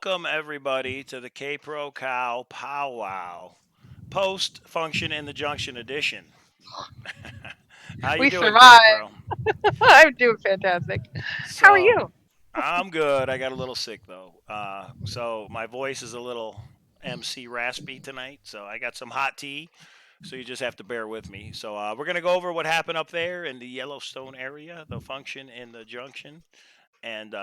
welcome everybody to the K Pro Cow Powwow post function in the Junction edition. How you We doing, K Pro? survived. I'm doing fantastic. How are So you? I'm good. I got a little sick though, so my voice is a little MC raspy tonight. So I got some hot tea. So you just have to bear with me. So we're gonna go over what happened up there in the Yellowstone area, the function in the Junction, and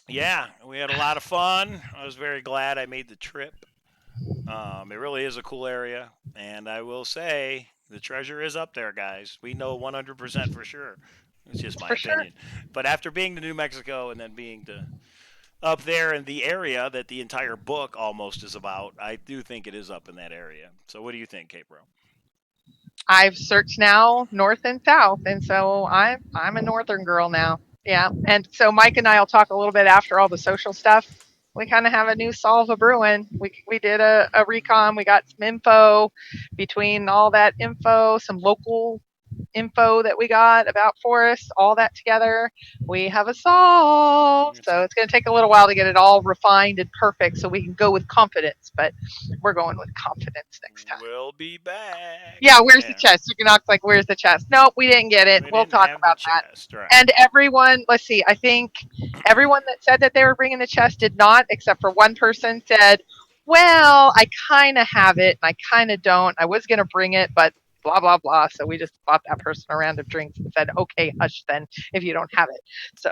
yeah, we had a lot of fun. I was very glad I made the trip. It really is a cool area, and I will say the treasure is up there, guys. We know 100% for sure. It's just my For sure. opinion. But after being to New Mexico and then being to up there in the area that the entire book almost is about, I do think it is up in that area. So what do you think, Kate Bro? I've searched now north and south, and so I'm a northern girl now. Yeah, and so Mike and I will talk a little bit after all the social stuff. We kind of have a new solve a brewing. We did a recon. We got some info between all that info, some local info that we got about Forrest, all that together. We have a solve. It's So a it's going to take a little while to get it all refined and perfect so we can go with confidence, but we're going with confidence next time. we'll be back. Yeah, where's the Yeah, chest? You can act like, where's the chest? Nope, we didn't get it. we We'll didn't talk have the about that. chest, right? And everyone, let's see, I think everyone that said that they were bringing the chest did not, except for one person said, well, I kind of have it and I kind of don't. I was going to bring it, but blah, blah, blah. So we just bought that person a round of drinks and said, okay, hush then if you don't have it. So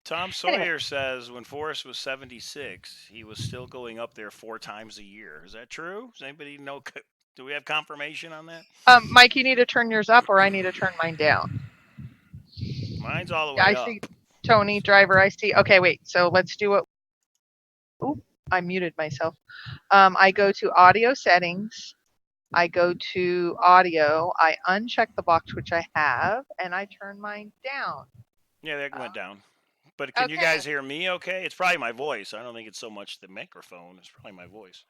Tom anyway, Sawyer says when Forrest was 76, he was still going up there 4 times a year. Is that true? Does anybody know? Do we have confirmation on that? Mike, you need to turn yours up or I need to turn mine down. Mine's all the Yeah, way I see up. Tony, driver, I see. Okay, wait. So let's do it. Oop, I muted myself. I go to audio settings. I go to audio. I uncheck the box, which I have, and I turn mine down. Yeah, that went Uh, down. But can you okay. guys hear me okay? It's probably my voice. I don't think it's so much the microphone. It's probably my voice.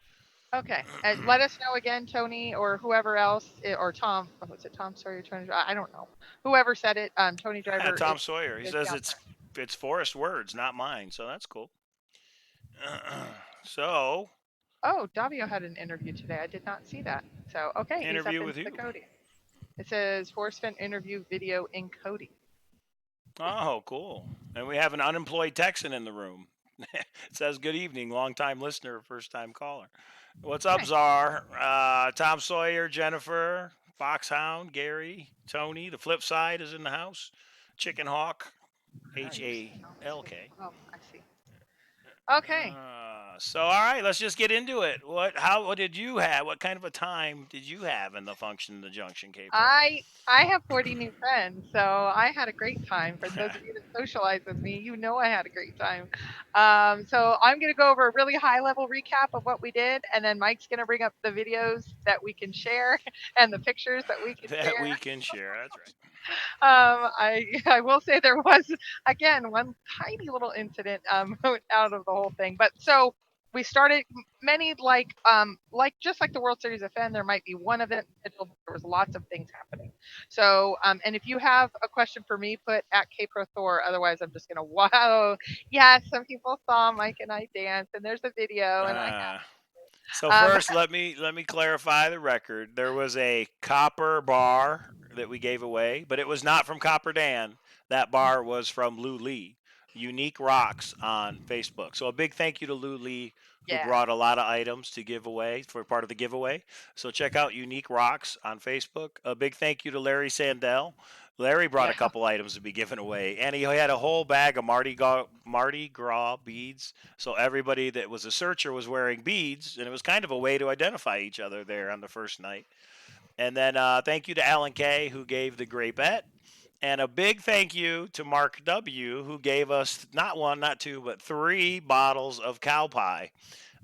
Okay. Let us know again, Tony, or whoever else, or Tom. Oh, was it Tom Sawyer? Tony, I don't know. Whoever said it, Tony Driver Tom Sawyer. He is says down it's Forrest words, not mine. So that's cool. So Oh, Davio had an interview today. I did not see that. So, okay, he's up interview in with the you. Cody. It says Forrest Fenn interview video in Cody. Oh, cool. And we have an unemployed Texan in the room. It says good evening, long time listener, first time caller. What's up, Nice. Czar? Tom Sawyer, Jennifer, Foxhound, Gary, Tony. The flip side is in the house. Chicken Hawk, HALK. Oh, I see. Okay. So all right, let's just get into it. What did you have? What kind of a time did you have in the function in the Junction, K Pro? I have 40 new friends, so I had a great time. For those of you that socialize with me, you know I had a great time. So I'm going to go over a really high level recap of what we did, and then Mike's going to bring up the videos that we can share and the pictures that we can That share. we can share. That's right. I will say there was again one tiny little incident out of the whole thing, but so we started many like just like the World Series of Fenn, there might be one event scheduled. There was lots of things happening. So and if you have a question for me, put at KPro Thor. Otherwise, I'm just gonna wow. Yeah, some people saw Mike and I dance, and there's a video, and I Uh, so have first, let me clarify the record. There was a copper bar that we gave away, but it was not from Copper Dan. That bar was from Lou Lee, Unique Rocks on Facebook. So a big thank you to Lou Lee, who yeah. brought a lot of items to give away for part of the giveaway. So check out Unique Rocks on Facebook. A big thank you to Larry Sandell. Larry brought a Yeah. couple items to be given away, and he had a whole bag of Mardi Gras beads. So everybody that was a searcher was wearing beads, and it was kind of a way to identify each other there on the first night. And then thank you to Alan K, who gave the great bet. And a big thank you to Mark W, who gave us not one, not two, but 3 bottles of cow pie.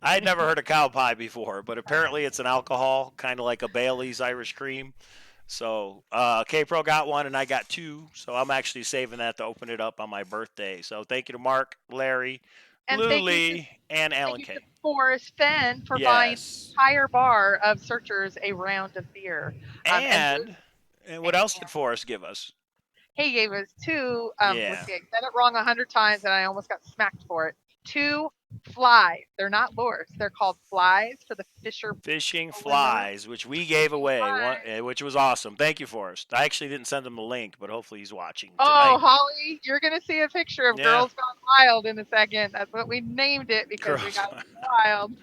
I had never heard of cow pie before, but apparently it's an alcohol, kind of like a Bailey's Irish cream. So K Pro got one, and I got 2. So I'm actually saving that to open it up on my birthday. So thank you to Mark, Larry, And Lou Lee, and thank Alan you to K. Forrest Fenn for buying Yes. the entire bar of searchers a round of beer. And And what else did Forrest give us? he gave us two. Let's Yeah. see, I said it wrong 100 times, and I almost got smacked for it. 2 flies. They're not lures. They're called flies for the fisher Fishing people in the room. flies, which we gave Fishing away, flies. which was awesome. Thank you, Forrest. I actually didn't send him the link, but hopefully he's watching Oh, tonight. Holly, you're going to see a picture of Yeah, Girls Gone Wild in a second. That's what we named it because we girls. got wild.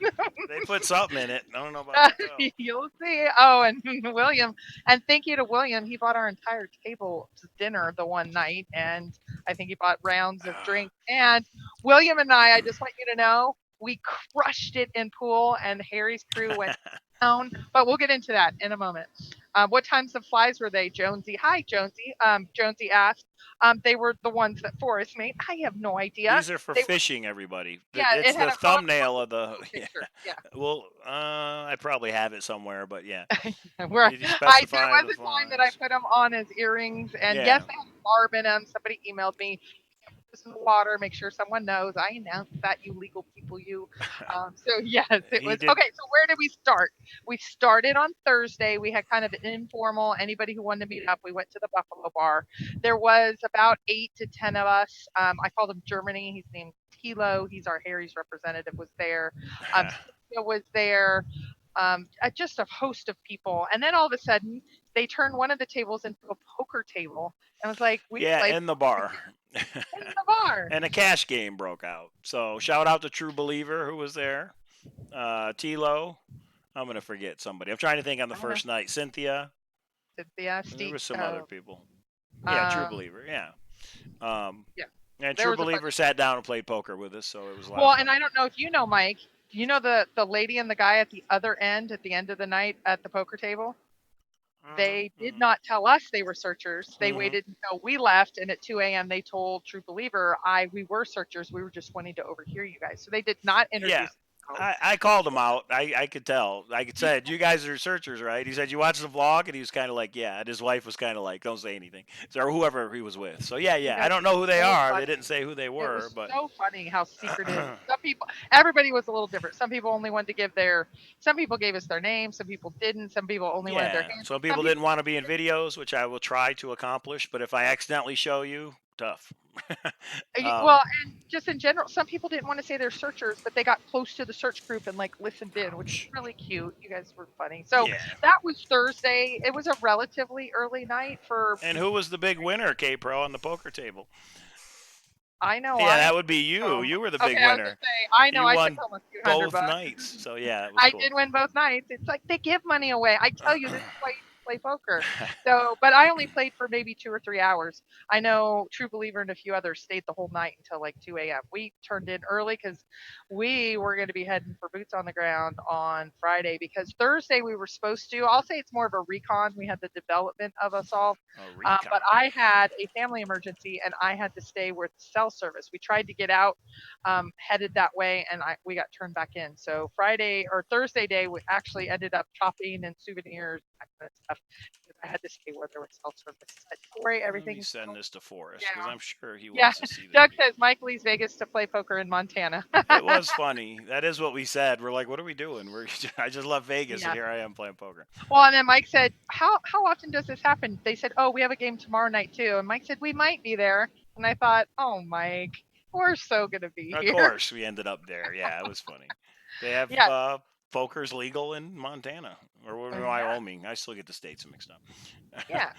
They put something in it. I don't know about that though. You'll see. Oh, and William, and thank you to William. He bought our entire table to dinner the one night, and I think he bought rounds of drinks. And William and I just want you to know, we crushed it in pool, and Harry's crew went down. But we'll get into that in a moment. What times of flies were they, Jonesy? Hi, Jonesy. Jonesy asked. They were the ones that Forrest made. I have no idea. These are for They were, fishing, everybody. yeah, It's it had the a Forrest thumbnail of the. Yeah. picture. Yeah. Well, I probably have it somewhere, but yeah. Where Did you there specify was the a time that I flies? put them on as earrings, and yes, Yeah. they had barb in them. Somebody emailed me, put this in the water, make sure someone knows. I announced that, you legal people, you. So yes, it He was did. okay. So where did we start? We started on Thursday. We had kind of an informal. Anybody who wanted to meet up, we went to the Buffalo Bar. There was about 8 to 10 of us. I called him Germany. He's named Tilo. He's our Harry's representative. Was there? Cynthia was there, just a host of people. And then all of a sudden, they turned one of the tables into a poker table. And I was like, we Yeah, play in the bar. in the bar. And a cash game broke out. So shout out to True Believer who was there. Tilo. I'm gonna forget somebody. I'm trying to think on the I don't know. first night. Cynthia. Yeah, And there Steve. was some other people. Yeah, True Um, Believer. Yeah. Um, yeah, and there True was a bunch. Believer sat down and played poker with us, so it was a lot of Well, fun. and I don't know if you know, Mike. You know the lady and the guy at the other end at the end of the night at the poker table? They did Mm-hmm. not tell us they were searchers. They Mm-hmm. waited until we left, and at 2 a.m. they told True Believer, "I we were searchers. We were just wanting to overhear you guys." So they did not Yeah, introduce themselves. I called him out. I could tell. I could said, "You guys are searchers, right?" He said, "You watched the vlog," and he was kind of like, "Yeah." And his wife was kind of like, "Don't say anything," so, or whoever he was with. So yeah, You yeah. I guys don't know who were they so are. They funny. didn't say who they It were, was but so funny how secretive. Some people, everybody was a little different. Some people only wanted to give their. Some people gave us their name. Some people didn't. Some people only wanted their yeah. handle. Some Some people didn't people want to be in videos, which I will try to accomplish. But if I accidentally show you, tough. Well, um, and just in general, some people didn't want to say they're searchers, but they got close to the search group and like listened in, which was ouch. really cute. You guys were funny. So Yeah. that was Thursday. It was a relatively early night for And who people. was the big winner, K Pro, on the poker table? I know Yeah, I that would be you. um You were the big okay, I was gonna winner. say I know You I took won home a few hundred both bucks. nights. So yeah, it was I cool. did win both nights. It's like they give money away. I tell you, this is why you play poker. So, but I only played for maybe 2 or 3 hours. I know True Believer and a few others stayed the whole night until like 2 a.m. We turned in early because we were going to be heading for boots on the ground on Friday because Thursday we were supposed to. I'll say it's more of a recon. We had the development of us all, A recon. but I had a family emergency and I had to stay with cell service. We tried to get out, headed that way, and we got turned back in. So Friday or Thursday day, we actually ended up shopping and souvenirs, that kind of stuff. Because I had to stay where there was cell service. But Corey, Let me everything's send this to Forrest because yeah, I'm sure he yeah. wants to see the Doug video. says Mike leaves Vegas to play poker in Montana. It was funny. That is what we said. We're like, what are we doing? I just left Vegas and Yeah. here I am playing poker. Well, and then Mike said, "How often does this happen?" They said, "Oh, we have a game tomorrow night too." And Mike said, "We might be there." And I thought, "Oh, Mike, we're so gonna be Of here." course, we ended up there. Yeah, it was funny. They have Yeah, poker's legal in Montana or in yeah, Wyoming. I still get the states mixed up. yeah.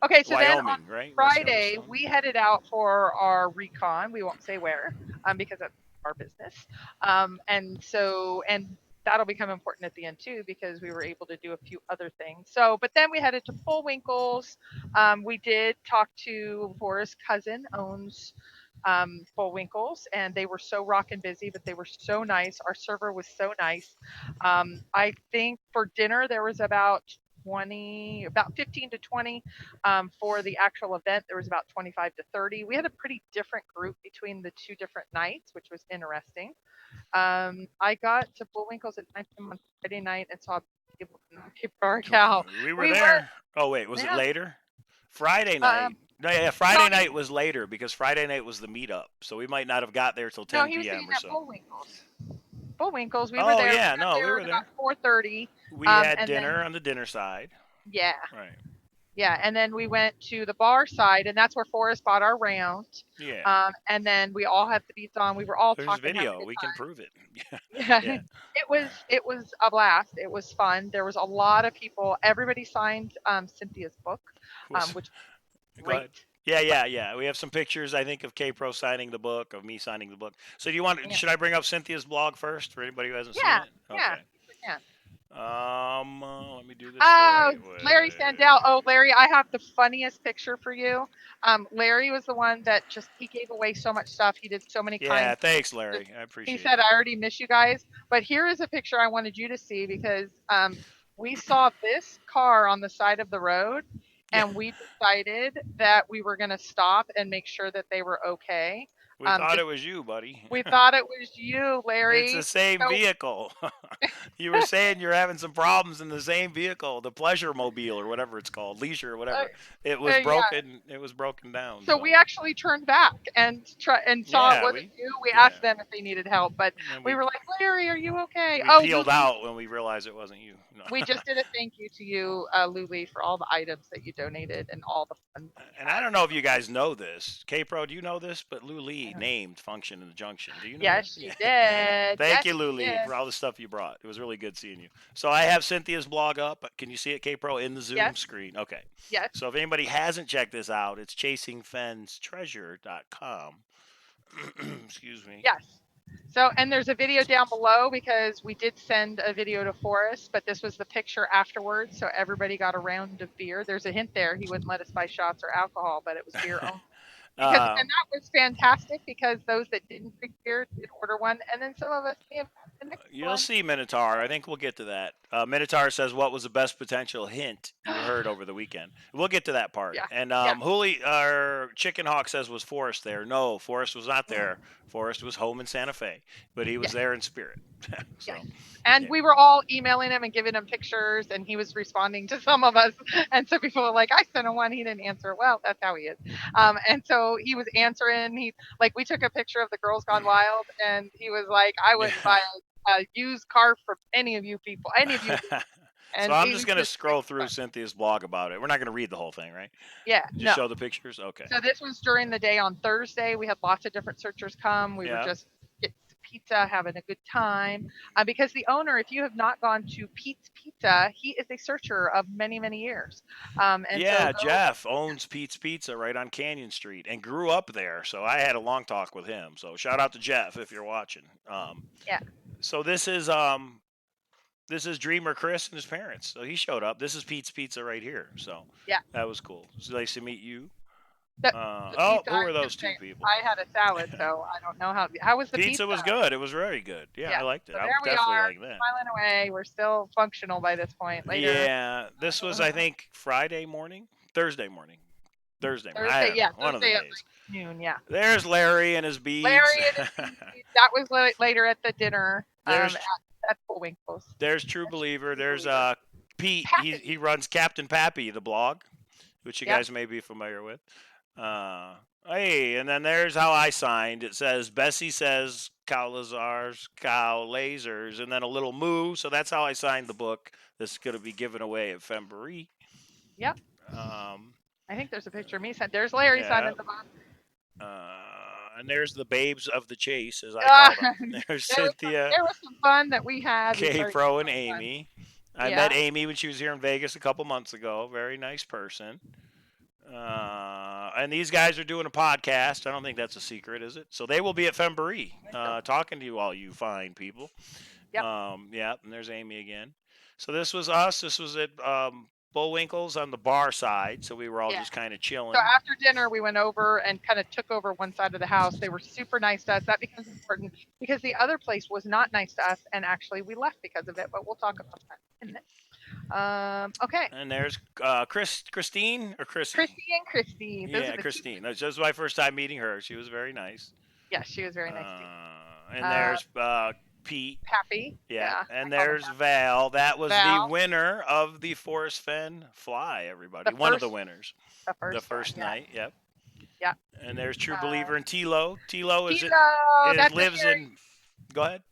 Okay, so then on Wyoming, right? West Friday, Yellowstone. we headed out for our recon. We won't say where, because that's our business. And that'll become important at the end too, because we were able to do a few other things. So, but then we headed to Bullwinkle's. We did talk to Forrest's cousin owns Bullwinkle's, and they were so rockin' busy, but they were so nice. Our server was so nice. I think for dinner there was about 15 to 20. For the actual event, there was about 25 to 30. We had a pretty different group between the two different nights, which was interesting. I got to Bullwinkle's at 9 p.m. on Friday night and saw people for our cow. We were We went, there. Oh wait, was it yeah. later? Friday night. Um, No, yeah, no, Friday night was later because Friday night was the meetup. So we might not have got there till no, 10 he was saying p.m. or at so. Bullwinkle's. Bullwinkle's, we were Oh there. We yeah, got no, we there were at about there. 4:30. We had And then dinner on the dinner side. yeah, Right. Yeah, and then we went to the bar side, and that's where Forrest bought our round. Yeah. And then we all had the beats on. We were all There's talking, having a video. good We can prove it. Yeah. time. Yeah, Yeah. it was a blast. It was fun. There was a lot of people. Everybody signed Cynthia's book, Was which Go ahead. great. Yeah, But yeah, yeah. We have some pictures, I think, of K Pro signing the book, of me signing the book. So do you want? yeah, Should I bring up Cynthia's blog first for anybody who hasn't seen yeah, it? yeah. Okay. You can. Let me do this the Oh, right Larry way. Sandell. Oh, Larry, I have the funniest picture for you. Larry was the one that just he gave away so much stuff. He did so many kind Yeah, things. thanks, Larry. I He appreciate said, that. "I already miss you guys." But here is a picture I wanted you to see because we saw this car on the side of the road, Yeah, and we decided that we were going to stop and make sure that they were okay. we thought Just it was you, buddy. we thought it was you, It's the Larry. same So vehicle. You were saying you're having some problems in the same vehicle, the pleasure mobile or whatever it's called, leisure or whatever. It was yeah. broken. It was broken down. So So we actually turned back and saw it yeah, wasn't you. We yeah, asked them if they needed help, but and we were like, Larry, are you okay? we Oh, peeled Luli, out when we realized it wasn't you. we No. just did a thank you to you, Luli, for all the items that you donated and all the fun that we And I had. don't know if you guys know this. K Pro, do you know this? But Lou I Lee don't know. named Function in the Junction. Do you know that? Yes, Yeah. she did. Thank Yes, you, she Lou Lee, did. for all the stuff you brought. It was really good seeing you. So I have Cynthia's blog up. Can you see it, K Pro, in the Zoom Yes, screen? Okay. yes, So if anybody hasn't checked this out, it's chasingfennstreasure.com. Excuse me. yes. So, and there's a video down below because we did send a video to Forrest, but this was the picture afterwards. So everybody got a round of beer. There's a hint there. He wouldn't let us buy shots or alcohol, but it was beer only. Because uh, and that was fantastic because those that didn't drink beer did order one, and then some of us may have had the next You'll one. see Minotaur. I think we'll get to that. Minotaur says, "What was the best potential hint you heard over the weekend?" We'll get to that part. Yeah, And yeah. Hooli, our Chicken Hawk says, "Was Forrest there?" No, Forrest was not there. Forrest was home in Santa Fe, but he was Yes, there in spirit. yes. So, And yeah. we were all emailing him and giving him pictures, and he was responding to some of us. And so people were like, "I sent him one, he didn't answer." Well, that's how he is. And so he was answering. He like we took a picture of the Girls Gone Wild, and he was like, "I wouldn't Yeah. buy a used car from any of you people, any of you." So And I'm he just was gonna just it scroll was through fun. Cynthia's blog about it. We're not gonna read the whole thing, right? Yeah, Just no. show the pictures. Okay. So this was during the day on Thursday. We had lots of different searchers come. We were Yeah. just getting some pizza, having a good time. Because the owner, if you have not gone to Pete's Pizza, he is a searcher of many, many years. And so Yeah, go, Jeff owns Pete's Pizza right on Canyon Street and grew up there. So I had a long talk with him. So shout out to Jeff if you're watching. yeah, So this is Dreamer Chris and his parents. So he showed up. This is Pete's Pizza right here. So yeah. that was cool. It's nice to meet you. The Oh, pizza, who I are was those gonna two say, people? I had a salad, so I don't know how was the Pizza pizza? was good. It was very good. Yeah, I Yeah. liked it. So I there we definitely are, like that. smiling away. We're still functional by this point. Later, Yeah, this was I think Friday morning, Thursday morning, Thursday morning. I Thursday, don't yeah, know, one of the Thursday at days. like noon. Yeah. There's Larry and his beads. Larry and his bees. That was later at the dinner there's at Bullwinkle's. there's True That's Believer. True There's Believer. Pete. He Pappy. runs Captain Pappy, the blog, which you Yep. guys may be familiar with. Uh, hey, and then there's how I signed. It says Bessie says Cowlazars, Cowlazars, and then a little moo. So that's how I signed the book. This is going to be given away at Fembury. Yep. Um, I think there's a picture of me. There's Larry yeah. signing the book. And there's the babes of the chase, as I Uh, call them. There's there was some Cynthia, there was some fun that we had. We K started to Pro, have and fun. Amy. I Yeah. met Amy when she was here in Vegas a couple months ago. Very nice person. And these guys are doing a podcast. I don't think that's a secret, is it? So they will be at Fembury I think so. talking to you, all you fine people. Yep. Yeah, and there's Amy again. So this was us. This was at Bullwinkle's on the bar side. So we were all Yeah. just kind of So chilling. after dinner, we went over and kind of took over one side of the house. They were super nice to us. That becomes important because the other place was not nice to us, and actually we left because of it. But we'll talk about that in a minute. Okay. And there's Christine or Chrissy. Christy and Christy. Those are Yeah, the two. Christine. That was my first time meeting her. She was very nice. Yes, she was very nice too. And Uh, there's Pete. Pappy. Yeah, Yeah, I and call him there's Pappy. Val. That was the Val, winner of the Forrest Fenn Fly. the Everybody, one of the first, winners. the The first one. first Yeah, night. Yep. yeah. And there's True Uh, Believer and Tilo. Tilo is it? Tito, It that's a lives very in. Go ahead.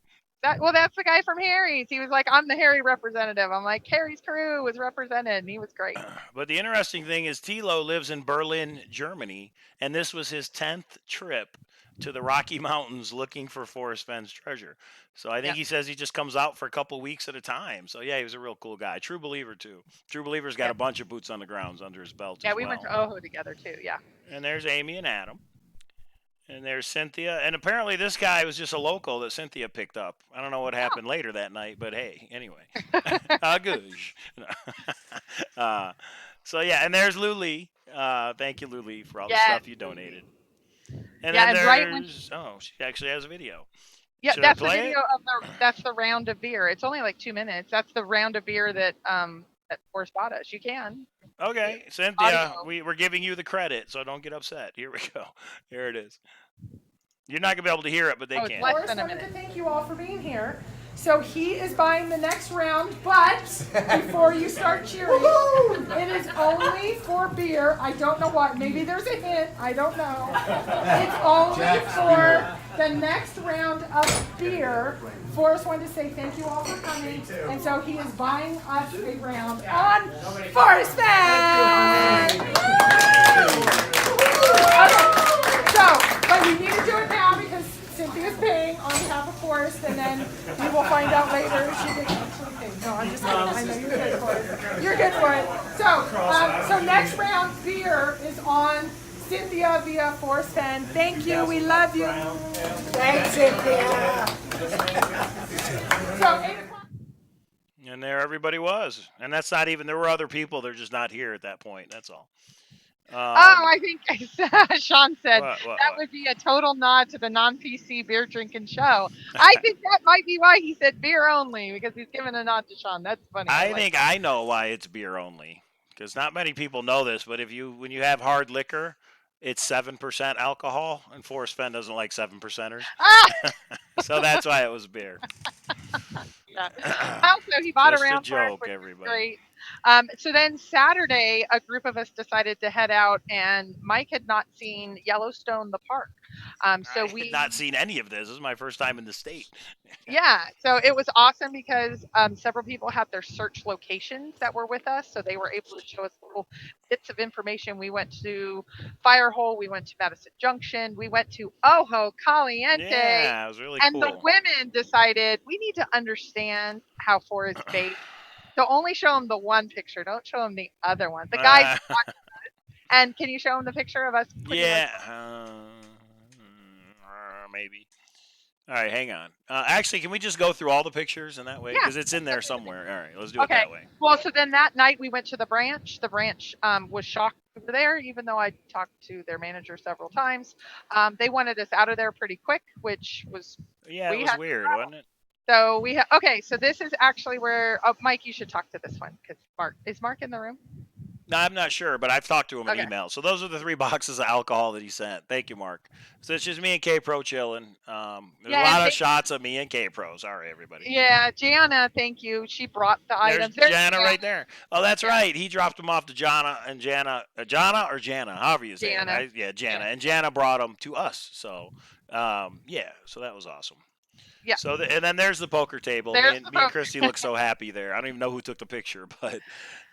Well, that's the guy from Harry's. He was like, I'm the Harry representative. I'm like, Harry's crew was represented, and he was great. But the interesting thing is Tilo lives in Berlin, Germany, and this was his 10th trip to the Rocky Mountains looking for Forrest Fenn's treasure. So I think Yeah, he says he just comes out for a couple weeks at a time. So yeah, he was a real cool guy. True believer too. True believer's got yeah, a bunch of boots on the grounds under his belt yeah. as We went to well. Ojo together too. Yeah. And there's Amy and Adam. And there's Cynthia. And apparently this guy was just a local that Cynthia picked up. I don't know what happened later that night, but hey, anyway. Goosh. uh, so yeah, and there's Luli. Thank you, Luli, for all the Yes. stuff you donated. And Yeah, then and right when there's she actually has a video. yeah, Should I that's the play video it? of that's the round of beer. It's only like 2 minutes. That's the round of beer that Forrest bought us. You can. Okay, Cynthia, Audio. we're giving you the credit, so don't get upset. Here we go. Here it is. You're not gonna be able to hear it, but they Oh, it's can. less Forrest than a wanted to minute. thank you all for being here. So he is buying the next round, but before you start cheering, it is only for beer. I don't know what. Maybe there's a hint. I don't know. It's only for the next round of beer. Forrest wanted to say thank you all for coming, and so he is buying us a round on Forrest Fenn. But we need to do it now because Cynthia's paying on behalf of Forrest, and then we will find out later if she gets actually paid. No, I'm just kidding. I know you're good for it. You're good for it. So next round beer is on Cynthia via Forrest Fenn. Thank you. We love you. Thanks, Cynthia. So 8 o'clock. And there everybody was. And that's not even, there were other people, they're just not here at that point. That's all. I think Sean said What? that would be a total nod to the non-PC beer drinking show. I think that might be why he said beer only, because he's giving a nod to Sean. That's funny. I think I know why it's beer only. Because not many people know this, but when you have hard liquor, it's 7% alcohol, and Forrest Fenn doesn't like 7%ers. So that's why it was beer. Yeah. Also, he bought Just around a joke, which everybody. was great. So then Saturday, a group of us decided to head out, and Mike had not seen Yellowstone, the park. So I we had not seen any of this. This is my first time in the state. Yeah, so it was awesome because several people had their search locations that were with us, so they were able to show us little bits of information. We went to Firehole, we went to Madison Junction, we went to Ojo Caliente, Yeah, it was really and cool. the women decided we need to understand how Forrest baked. So only show them the one picture, don't show them the other one. The guys, and can you show them the picture of us? Yeah, maybe. All right, hang on. Actually, can we just go through all the pictures in that way? Yeah, Because it's in there somewhere. All right, let's do it okay. that way. Well, so then that night we went to the branch. The branch was shocked we were there, even though I talked to their manager several times. They wanted us out of there pretty quick, which was Yeah, it was weird, wasn't it? So okay. So this is actually where Mike, you should talk to this one because Mark in the room? No, I'm not sure, but I've talked to him in Okay. email. So those are the 3 boxes of alcohol that he sent. Thank you, Mark. So it's just me and K Pro chilling. There's a lot of shots of me and K Pro. Sorry, everybody. Yeah, Gianna, thank you. She brought the items. There's Jana right there. Oh, that's right. He dropped them off to Jana and Jana, or Jana, however you say Jana. it. Yeah, Jana, and Jana brought them to us. So, yeah, so that was awesome. Yeah. So and then there's the poker table. Me and Christy look so happy there. I don't even know who took the picture, but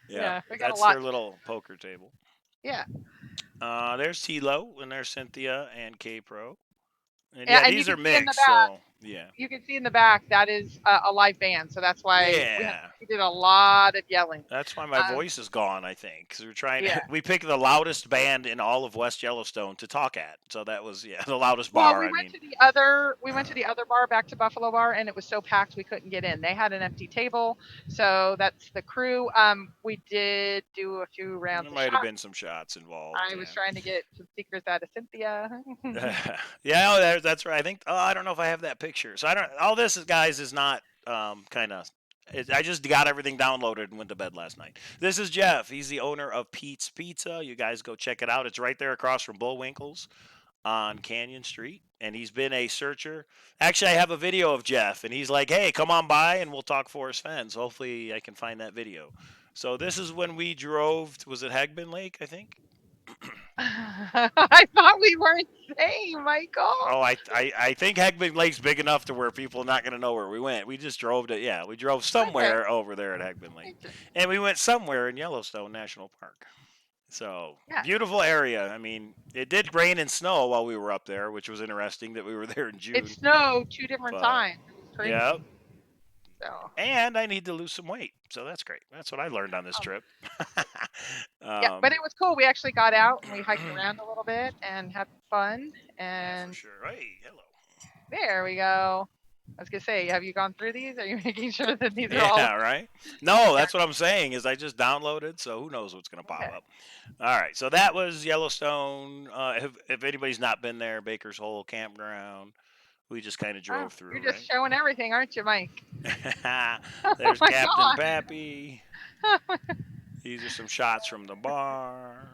yeah, that's their little poker table. Yeah. There's Tilo and there's Cynthia and K Pro. And and these are mixed, so yeah. You can see in the back that is a live band, so that's why we did a lot of yelling. That's why my voice is gone, I think, because we're trying to. We picked the loudest band in all of West Yellowstone to talk at, so that was the loudest bar. We went to the other bar, back to Buffalo Bar, and it was so packed we couldn't get in. They had an empty table, so that's the crew. We did do a few rounds. There might have been some shots involved. I was trying to get some secrets out of Cynthia. Yeah, that's right. I think. Oh, I don't know if I have that picture. So I don't. All this, guys, is not kind of. I just got everything downloaded and went to bed last night. This is Jeff. He's the owner of Pete's Pizza. You guys go check it out. It's right there across from Bullwinkle's on Canyon Street. And he's been a searcher. Actually, I have a video of Jeff, and he's like, hey, come on by and we'll talk Forrest Fenn. So hopefully I can find that video. So this is when we drove. Was it Hagman Lake, I think? I thought we weren't saying, Michael. Oh, I think Hegman Lake's big enough to where people are not going to know where we went. We just drove to, yeah, we drove Okay. somewhere over there at Hegman Lake. And we went somewhere in Yellowstone National Park. So, Yeah. beautiful area. I mean, it did rain and snow while we were up there, which was interesting that we were there in June. It snowed 2 different But, times. It was crazy. Yep. So. And I need to lose some weight. So that's great. That's what I learned on this trip. Yeah, but it was cool. We actually got out and we hiked around a little bit and had fun. Yeah, And for sure. Hey, hello. there we go. I was gonna say, have you gone through these? Are you making sure that these are all? Yeah, right. No, that's what I'm saying. Is I just downloaded, so who knows what's gonna pop Okay. up. All right, so that was Yellowstone. If anybody's not been there, Baker's Hole Campground. We just kind of drove Oh, through, you're just showing everything, aren't you, Mike? right? Oh There's my Captain God. Pappy. These are some shots from the bar.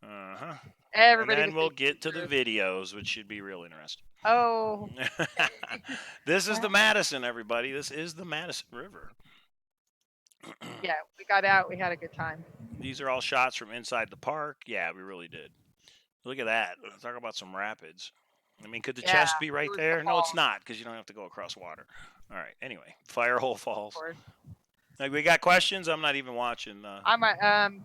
Uh-huh. Everybody And then was we'll taking get to the pictures. videos, which should be real interesting. Oh, This is the Madison, everybody. This is the Madison River. yeah, we got out. We had a good time. These are all shots from inside the park. Yeah, we really did. Look at that. Let's talk about some rapids. I mean, could the Yeah, chest be it right was the there? No, it's fall, not, because you don't have to go across water. All right. Anyway, Firehole of Falls. course. Like, we got questions. I'm not even watching. I'm All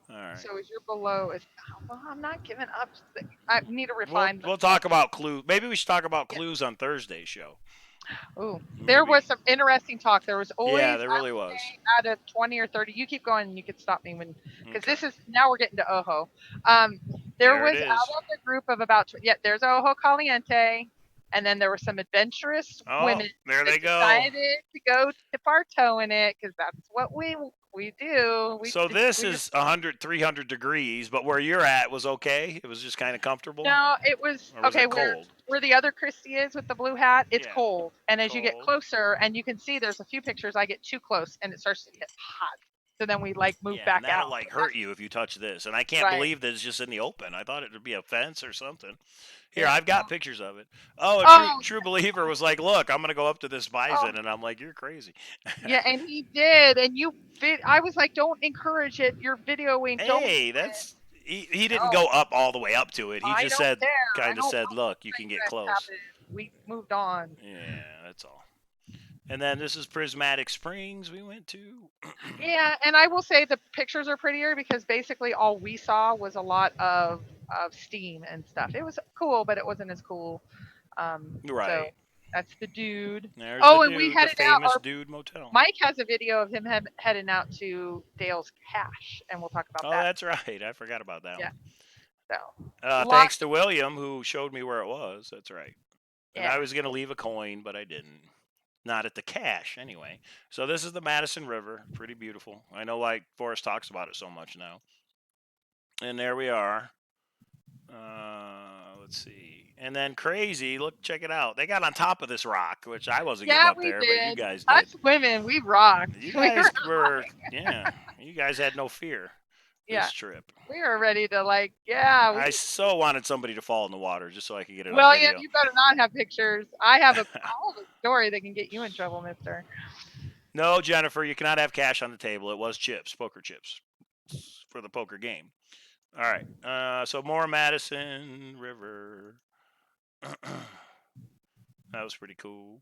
right. So is your below is? Well, I'm not giving up. I need to We'll refine. we'll talk about clues. Maybe we should talk about clues on Thursday's show. Ooh, Maybe. there was some interesting talk. There was always, Yeah, there I really would was. say, out of 20 or 30. You keep going, and you can stop me when, because Okay. this is now we're getting to Ojo. There There it was is. out of the group of about yeah. There's Ojo Caliente, and then there were some adventurous Oh, women there they that go. decided to go dip our toe in it because that's what we do. So this is 100, 300 degrees, but where you're at was okay. It was just kind of comfortable. No, it was Or was okay. it cold? Where the other Christy is with the blue hat, it's Yeah. cold. And as you get Cold. closer, and you can see there's a few pictures, I get too close and it starts to get hot. So then we like move Yeah, back and that'll out. like hurt you if you touch this. And I can't Right. believe that it's just in the open. I thought it would be a fence or something. Here, Yeah. I've got pictures of it. Oh, a Oh, true believer was like, "Look, I'm gonna go up to this bison," and I'm like, "You're crazy." yeah, and he did. And I was like, don't encourage it. You're videoing. Don't. Hey, that's he didn't No. go up all the way up to it. He I just don't said, care. I kind of don't said, want "Look, you can get that close." happened. We moved on. Yeah, that's all. And then this is Prismatic Springs we went to. Yeah, and I will say the pictures are prettier because basically all we saw was a lot of steam and stuff. It was cool, but it wasn't as cool. So Right. that's the dude. There's Oh, the and we dude, the headed out. famous Dude Motel. Mike has a video of him heading out to Dale's Cache, and we'll talk about Oh, that. that's right. I forgot about that Yeah. one. So Thanks to William, who showed me where it was. That's right. And yeah. I was going to leave a coin, but I didn't. Not at the cache, anyway. So this is the Madison River. Pretty beautiful. I know, like, Forrest talks about it so much now. And there we are. Let's see. And then crazy, look, check it out. They got on top of this rock, which I wasn't getting up there, but you guys did. Us women, we rocked. You guys were, yeah. You guys had no fear this trip. We were ready to yeah. I so wanted somebody to fall in the water just so I could get it on William, video. you better not have pictures. I have a story that can get you in trouble, mister. No, Jennifer, you cannot have cash on the table. It was chips, poker chips, for the poker game. All right. So more Madison River. That was pretty cool.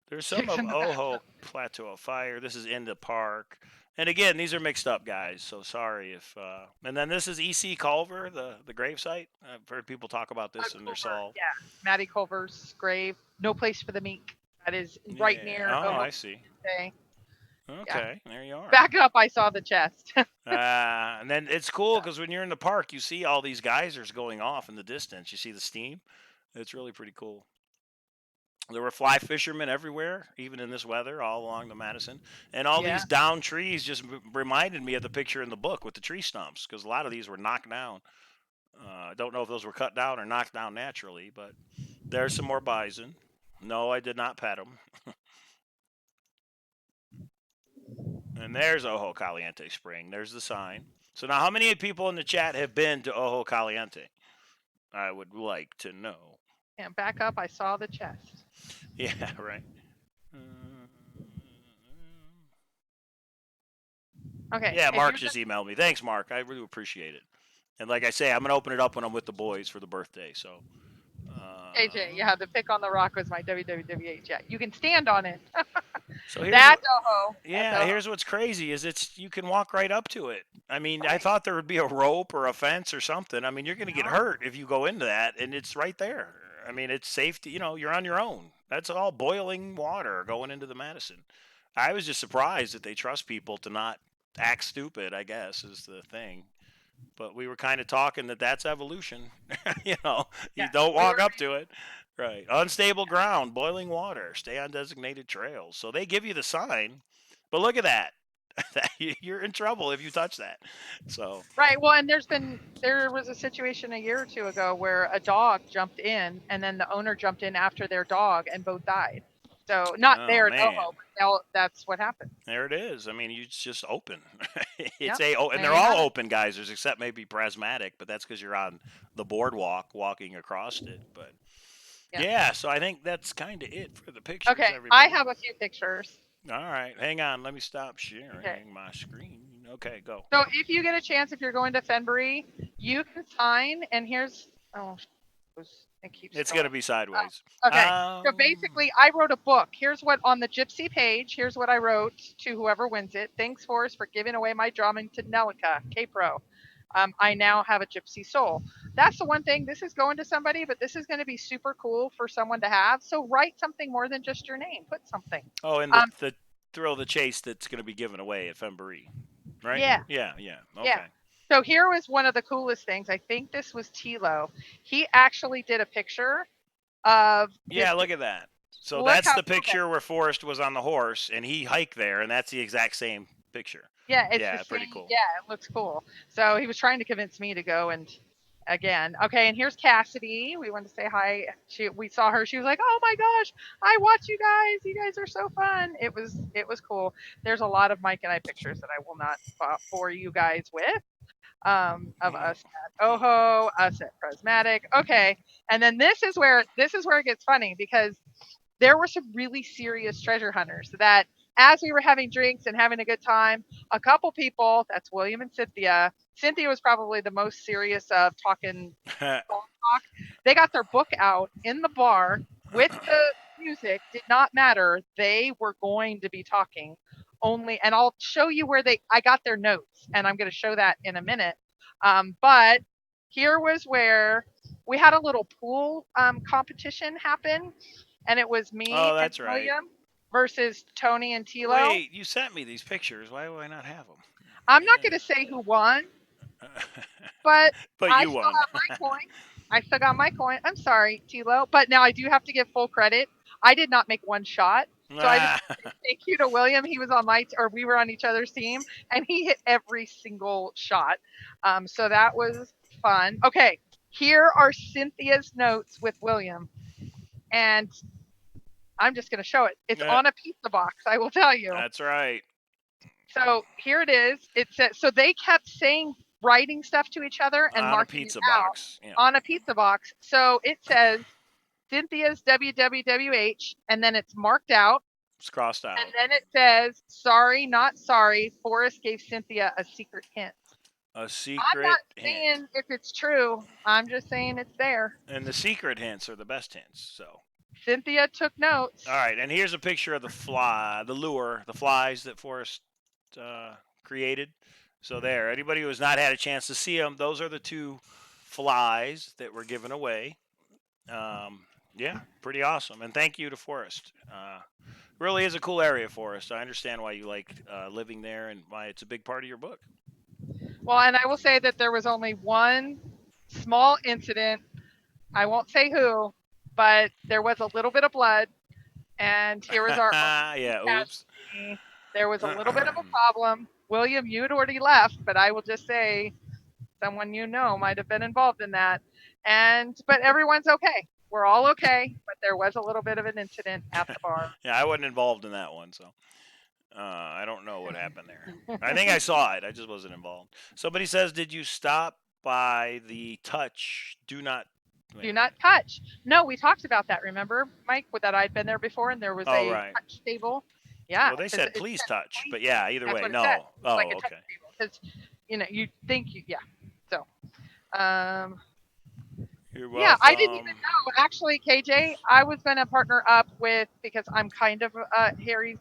There's some of Ojo Plateau of Fire. This is in the park. And again, these are mixed up, guys. So sorry if. And then this is EC Culver, the gravesite. I've heard people talk about this in their Solve. Yeah, Maddie Culver's grave. No place for the meek. That is right near. Oh, I see. Okay. Okay, there you are. Back up, I saw the chest. And then it's cool because when you're in the park, you see all these geysers going off in the distance. You see the steam. It's really pretty cool. There were fly fishermen everywhere, even in this weather, all along the Madison. And all these down trees just reminded me of the picture in the book with the tree stumps, because a lot of these were knocked down. I don't know if those were cut down or knocked down naturally, but there's some more bison. No, I did not pet them. And there's Ojo Caliente Spring. There's the sign. So now how many people in the chat have been to Ojo Caliente? I would like to know. And back up, I saw the chest. Yeah, right. Okay. Yeah, Mark just emailed me. Thanks, Mark. I really appreciate it. And like I say, I'm gonna open it up when I'm with the boys for the birthday. So. AJ, yeah, the pick on the rock was my WWWH. Yeah, you can stand on it. So here's That's Oho. That's yeah, Oho. here's what's crazy is you can walk right up to it. I mean, I thought there would be a rope or a fence or something. I mean, you're going to get hurt if you go into that, and it's right there. I mean, it's safety. You're on your own. That's all boiling water going into the Madison. I was just surprised that they trust people to not act stupid, I guess, is the thing. But we were kind of talking that's evolution. You Yeah, don't we walk were. up to it. Right. Unstable ground, boiling water, stay on designated trails. So they give you the sign, but look at that. You're in trouble if you touch that. So, Right. Well, and there was a situation a year or two ago where a dog jumped in, and then the owner jumped in after their dog, and both died. So not oh there at man, Oho, but that's what happened. there it is. I mean, it's just open. Yep. And There they're you have all it. open geysers except maybe Prasmatic, but that's because you're on the boardwalk walking across it. But Yeah. yeah, so I think that's kind of it for the pictures, Okay. I everybody. have a few pictures. All right, hang on. Let me stop sharing Okay. my screen. Okay, go. So if you get a chance, if you're going to Fenbury, you can sign. And here's it keeps It's going. gonna be sideways. Okay. So basically, I wrote a book. Here's what on the Gypsy page. Here's what I wrote to whoever wins it. Thanks, Forrest, for giving away my drumming to Nelica, K-Pro. I now have a Gypsy soul. That's the one thing. This is going to somebody, but this is going to be super cool for someone to have. So write something more than just your name. Put something. Oh, and the thrill of the chase that's gonna be given away at Fembury, right? Yeah. Yeah. Okay. Yeah. So here was one of the coolest things. I think this was Tilo. He actually did a picture of. Yeah, look at that. So Look that's how the cool that picture where Forrest was on the horse and he hiked there, and that's the exact same picture. Yeah, it's Yeah, the pretty same. cool. Yeah, it looks cool. So he was trying to convince me to go and again. Okay, and here's Cassidy. We wanted to say hi. We saw her. She was like, "Oh my gosh, I watch you guys. You guys are so fun." It was cool. There's a lot of Mike and I pictures that I will not bore you guys with. Of us at Oho, us at Prismatic. Okay, and then this is where it gets funny because there were some really serious treasure hunters that as we were having drinks and having a good time, a couple people, that's William and Cynthia was probably the most serious of talking talk. They got their book out in the bar with the music, did not matter. They were going to be talking only, and I'll show you where I got their notes, and I'm going to show that in a minute. But here was where we had a little pool competition happen, and it was me Oh, and that's right. William versus Tony and Tilo. Wait, you sent me these pictures. Why do I not have them? I'm not going to say who won, but I you still won. have my coin. I still got my coin. I'm sorry, Tilo, but now I do have to give full credit. I did not make one shot. So I just thank you to William. He was on we were on each other's team, and he hit every single shot. So that was fun. Okay, here are Cynthia's notes with William, and I'm just going to show it. It's on a pizza box. I will tell you. That's right. So here it is. It says so they kept writing stuff to each other and on a marking pizza it out box. Yeah. on a pizza box. So it says Cynthia's WWWH, and then it's marked out. It's crossed out. And then it says, sorry, not sorry. Forrest gave Cynthia a secret hint. A secret I'm not hint. saying if it's true. I'm just saying it's there. And the secret hints are the best hints. So Cynthia took notes. all right, and here's a picture of the lure, the flies that Forrest created. So there, anybody who has not had a chance to see them, those are the two flies that were given away. Yeah, pretty awesome. And thank you to Forrest. Really is a cool area, Forrest. I understand why you like living there and why it's a big part of your book. Well, and I will say that there was only one small incident. I won't say who, but there was a little bit of blood. And here was our yeah, oops. There was a little bit of a problem. William, you had already left, but I will just say someone might have been involved in that. But everyone's okay. We're all okay, but there was a little bit of an incident at the bar. Yeah, I wasn't involved in that one, so I don't know what happened there. I think I saw it. I just wasn't involved. Somebody says, did you stop by the touch? Do not touch. No, we talked about that. Remember, Mike, that I'd been there before, and there was a right. touch table. Yeah. Well, they said please touch, but yeah, either way, no. Like Oh, a touch okay. table, because you think yeah. So Um, You're yeah, I didn't even welcome. know. Actually, KJ, I was going to partner up with, because I'm kind of Harry's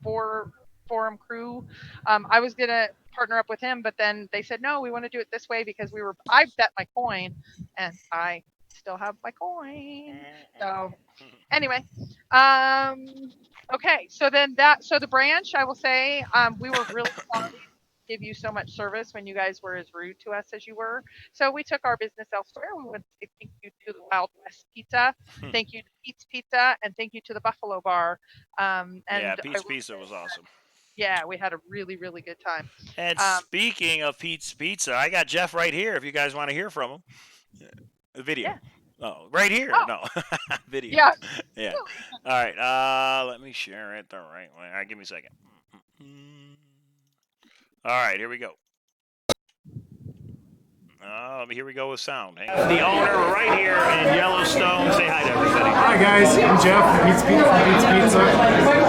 for forum crew. I was going to partner up with him, but then they said, no, we want to do it this way because I bet my coin and I still have my coin. So anyway, um, okay. So the branch, I will say, we were really sorry to give you so much service when you guys were as rude to us as you were. So we took our business elsewhere. We want to say thank you to the Wild West Pizza, thank you to Pete's Pizza, and thank you to the Buffalo Bar. Yeah, And I Pete's will Pizza say, was awesome. yeah, we had a really, really good time. And Um, speaking of Pete's Pizza, I got Jeff right here if you guys want to hear from him. The video. yeah. Oh, right here. Oh, No, video. yeah. Yeah. Really. All right. Let me share it the right way. All right, give me a second. All right, here we go. Here we go with sound. Hang on. The owner right here in Yellowstone. Say hi to everybody. Hi guys, I'm Jeff from Pete's Pizza.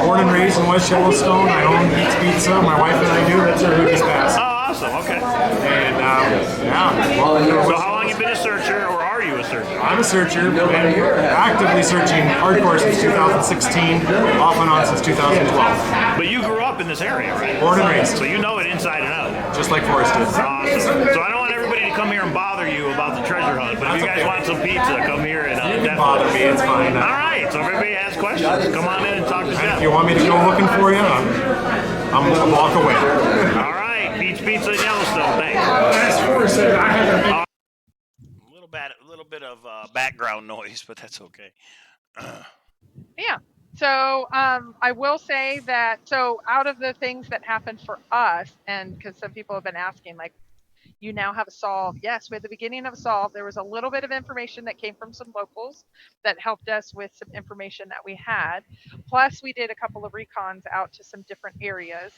Born and raised in West Yellowstone. I own Pete's Pizza. My wife and I do. That's our who just passed. Oh, awesome. Okay. And yeah, So how long you been a searcher, or are you a searcher? I'm a searcher. Been actively searching hardcore since 2016, off and on since 2012. But you grew up in this area, right? Born and raised, So you know it inside and out. just like Forrest did. Awesome. So I don't want everybody to come here and bother you about the treasure hunt, but if you guys want some pizza, come here and You can bother me, it's fine. All right. So if everybody has questions, come on in and talk to Jeff. If you want me to go looking for you, I'm a walk away. All right. Pete's Pizza in Yellowstone. Thanks. As Forrest said, I have A little bit of background noise, but that's okay. Yeah. So I will say that, so out of the things that happened for us, and because some people have been asking, like, you now have a solve. Yes, we're at the beginning of a solve. There was a little bit of information that came from some locals that helped us with some information that we had. Plus, we did a couple of recons out to some different areas.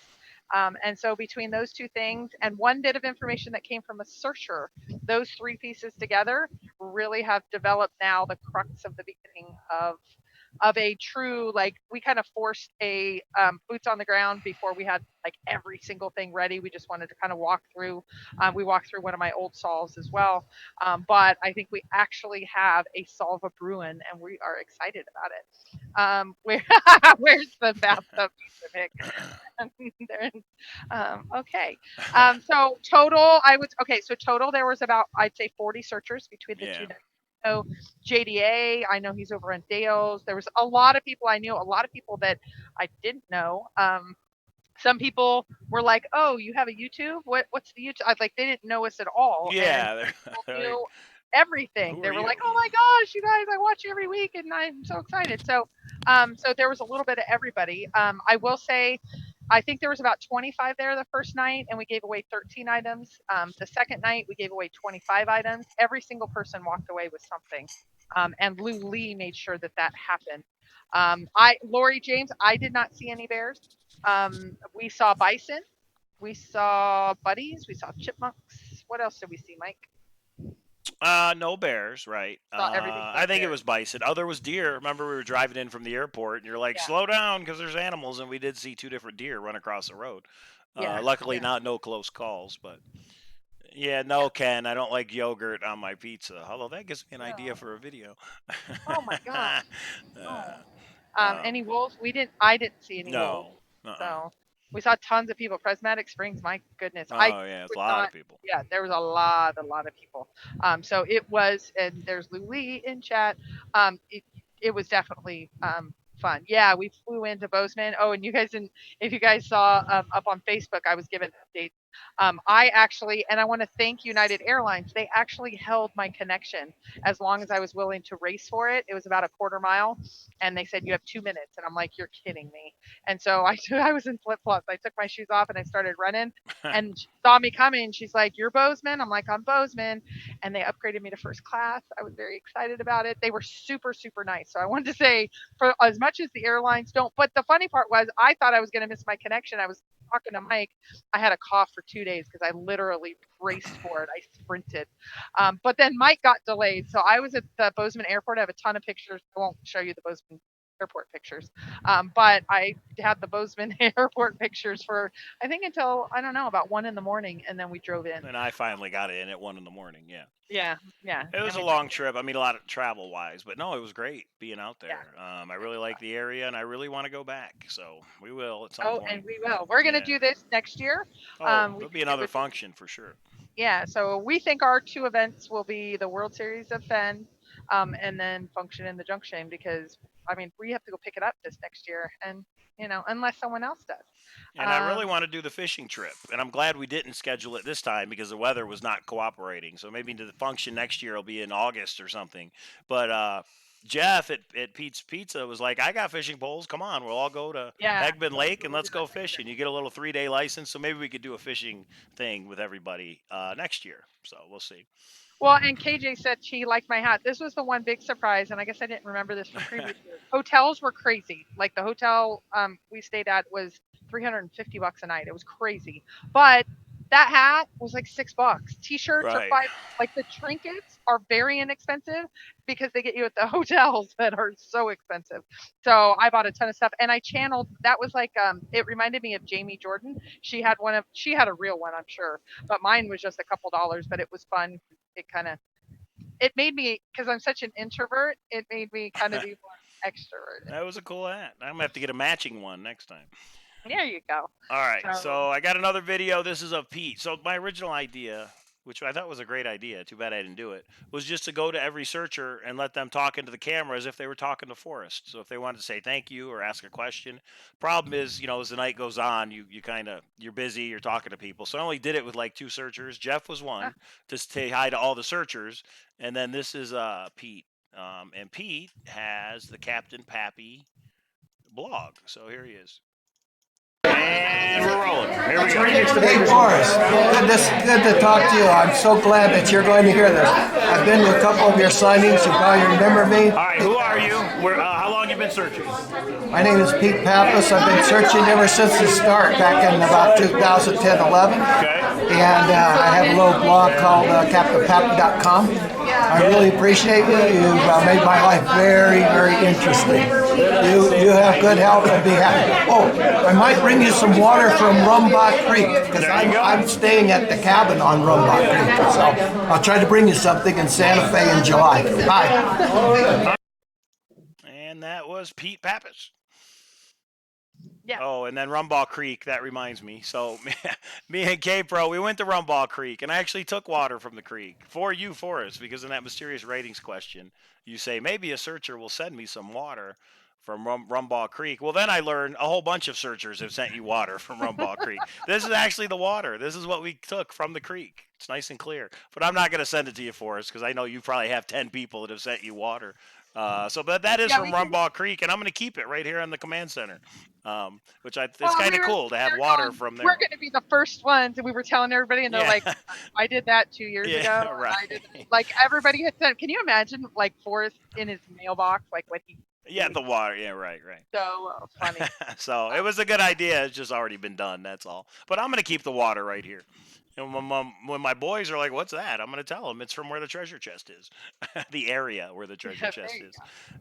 And so between those two things and one bit of information that came from a searcher, those three pieces together really have developed now the crux of the beginning of a true, like, we kind of forced a boots on the ground before we had like every single thing ready. We just wanted to kind of walk through. We walked through one of my old solves as well, but I think we actually have a solve a Bruin, and we are excited about it. Where where's the bathtub piece of Mick? Okay. So total, so total there was about, I'd say, 40 searchers between the Yeah. two. So JDA, I know he's over on Dale's. There was a lot of people I knew, a lot of people that I didn't know. Some people were like, "Oh, you have a YouTube? What's the YouTube?" I was like, they didn't know us at all, and Yeah. people They're knew like, everything. who They are were you? like, "Oh my gosh, you guys! I watch you every week, and I'm so excited." So there was a little bit of everybody. I will say, I think there was about 25 there the first night, and we gave away 13 items. The second night, we gave away 25 items. Every single person walked away with something, and Lou Lee made sure that that happened. Lori James, I did not see any bears. We saw bison, we saw buddies, we saw chipmunks. What else did we see, Mike? No bears, right? Saw everything I but think it bears. was bison. Other was deer. Remember, we were driving in from the airport, and you're like, Yeah, "Slow down," because there's animals, and we did see two different deer run across the road. yeah, Luckily, yeah, not no close calls, but yeah, yeah. no, Ken, I don't like yogurt on my pizza. Although that gives me an idea No. for a video. Oh my gosh. uh, No. um, Any wolves? We didn't. I didn't see any wolves. no. Uh-uh. So we saw tons of people. Prismatic Springs. My goodness, I Oh yeah, it's a would lot not. of people. Yeah, there was a lot of people. So it was, and there's Lou Lee in chat. It was definitely fun. Yeah, we flew into Bozeman. Oh, and you guys didn't. If you guys saw up on Facebook, I was given updates. I actually, and I want to thank United Airlines. They actually held my connection as long as I was willing to race for it. It was about a quarter mile, and they said you have 2 minutes, and I'm like, you're kidding me. And so I was in flip flops. I took my shoes off and I started running, and she saw me coming. She's like, "You're Bozeman." I'm like, "I'm Bozeman," and they upgraded me to first class. I was very excited about it. They were super super nice. So I wanted to say, for as much as the airlines don't, but the funny part was I thought I was going to miss my connection. I was talking to Mike. I had a cough for 2 days because I literally raced for it. I sprinted. But then Mike got delayed. So I was at the Bozeman airport. I have a ton of pictures. I won't show you the Bozeman airport pictures. But I had the Bozeman airport pictures for I think until I don't know about 1 in the morning, and then we drove in. And I finally got it in at 1 in the morning. Yeah. Yeah, yeah. It was And a we long trip. I mean, a lot of travel wise, but no, it was great being out yeah. there. I really like the area, and I really want to go back. So we will at some Oh, and point. we will. We're gonna Yeah. do this next year. Oh, We there'll be think it another would be function for sure. yeah. So we think our two events will be the World Series of Fenn, and then function in the Junction because I mean we have to go pick it up this next year, and unless someone else does. And I really Um, want to do the fishing trip, and I'm glad we didn't schedule it this time because the weather was not cooperating. So maybe the function next year will be in August or something. But Jeff at Pete's Pizza was like, "I got fishing poles. Come on, we'll all go to yeah. Eggman Lake and let's go fishing. You get a little 3-day license, so maybe we could do a fishing thing with everybody next year. So we'll see." Well, and KJ said she liked my hat. This was the one big surprise, and I guess I didn't remember this from previous years. Hotels were crazy. Like the hotel we stayed at was $350 a night. It was crazy. But that hat was like $6. T-shirts are Right. 5. Like the trinkets are very inexpensive because they get you at the hotels that are so expensive. So I bought a ton of stuff, and I channeled. That was like it reminded me of Jamie Jordan. She had a real one, I'm sure, but mine was just a couple dollars. But it was fun. It made me because I'm such an introvert. It made me kind of be more extroverted. That was a cool hat. I'm gonna have to get a matching one next time. There you go. All right, So so I got another video. This is of Pete. So my original idea, which I thought was a great idea, too bad I didn't do it, was just to go to every searcher and let them talk into the camera as if they were talking to Forrest. So if they wanted to say thank you or ask a question. Problem is, as the night goes on, you kind of you're busy, you're talking to people. So I only did it with like 2 searchers. Jeff was uh, one to say hi to all the searchers, and then this is Pete. And Pete has the Captain Pappy blog. So here he is. And we're rolling. Here we go. Hey, Forrest, good to talk to you. I'm so glad that you're going to hear this. I've been to a couple of your signings. You probably remember me. All right, who are you? How long you been searching? My name is Pete Pappas. I've been searching ever since the start back in about 2010-11. Okay. And I have a little blog called CaptainPappy.com. I really appreciate you. You've made my life very, very interesting. You have good health and be happy. Oh, I might bring you some water from Rumbach Creek because I'm staying at the cabin on Rumbach Creek. So I'll try to bring you something in Santa Fe in July. Bye. And that was Pete Pappas. yeah. Oh, and then Rumball Creek, that reminds me. So me and K-Pro, we went to Rumball Creek, and I actually took water from the creek for you, Forrest, because in that mysterious ratings question, you say, maybe a searcher will send me some water from Rumball Creek. Well, then I learned a whole bunch of searchers have sent you water from Rumball Creek. This is actually the water. This is what we took from the creek. It's nice and clear. But I'm not going to send it to you, Forrest, because I know you probably have 10 people that have sent you water. But that is Yeah, from Rumball Creek, and I'm going to keep it right here in the command center, it's Well, kind of cool to have water from there. We're going to be the first ones, and we were telling everybody, and they're Yeah. like, "I did that 2 years Yeah, ago." right. I did, like everybody had sent. Can you imagine, like Forrest in his mailbox, like what he? Yeah, the water. Yeah, right. So funny. So it was a good idea. It's just already been done. That's all. But I'm going to keep the water right here. And when my boys are like, "What's that?" I'm going to tell them it's from where the treasure chest is, the area where the treasure Yeah, chest there you is,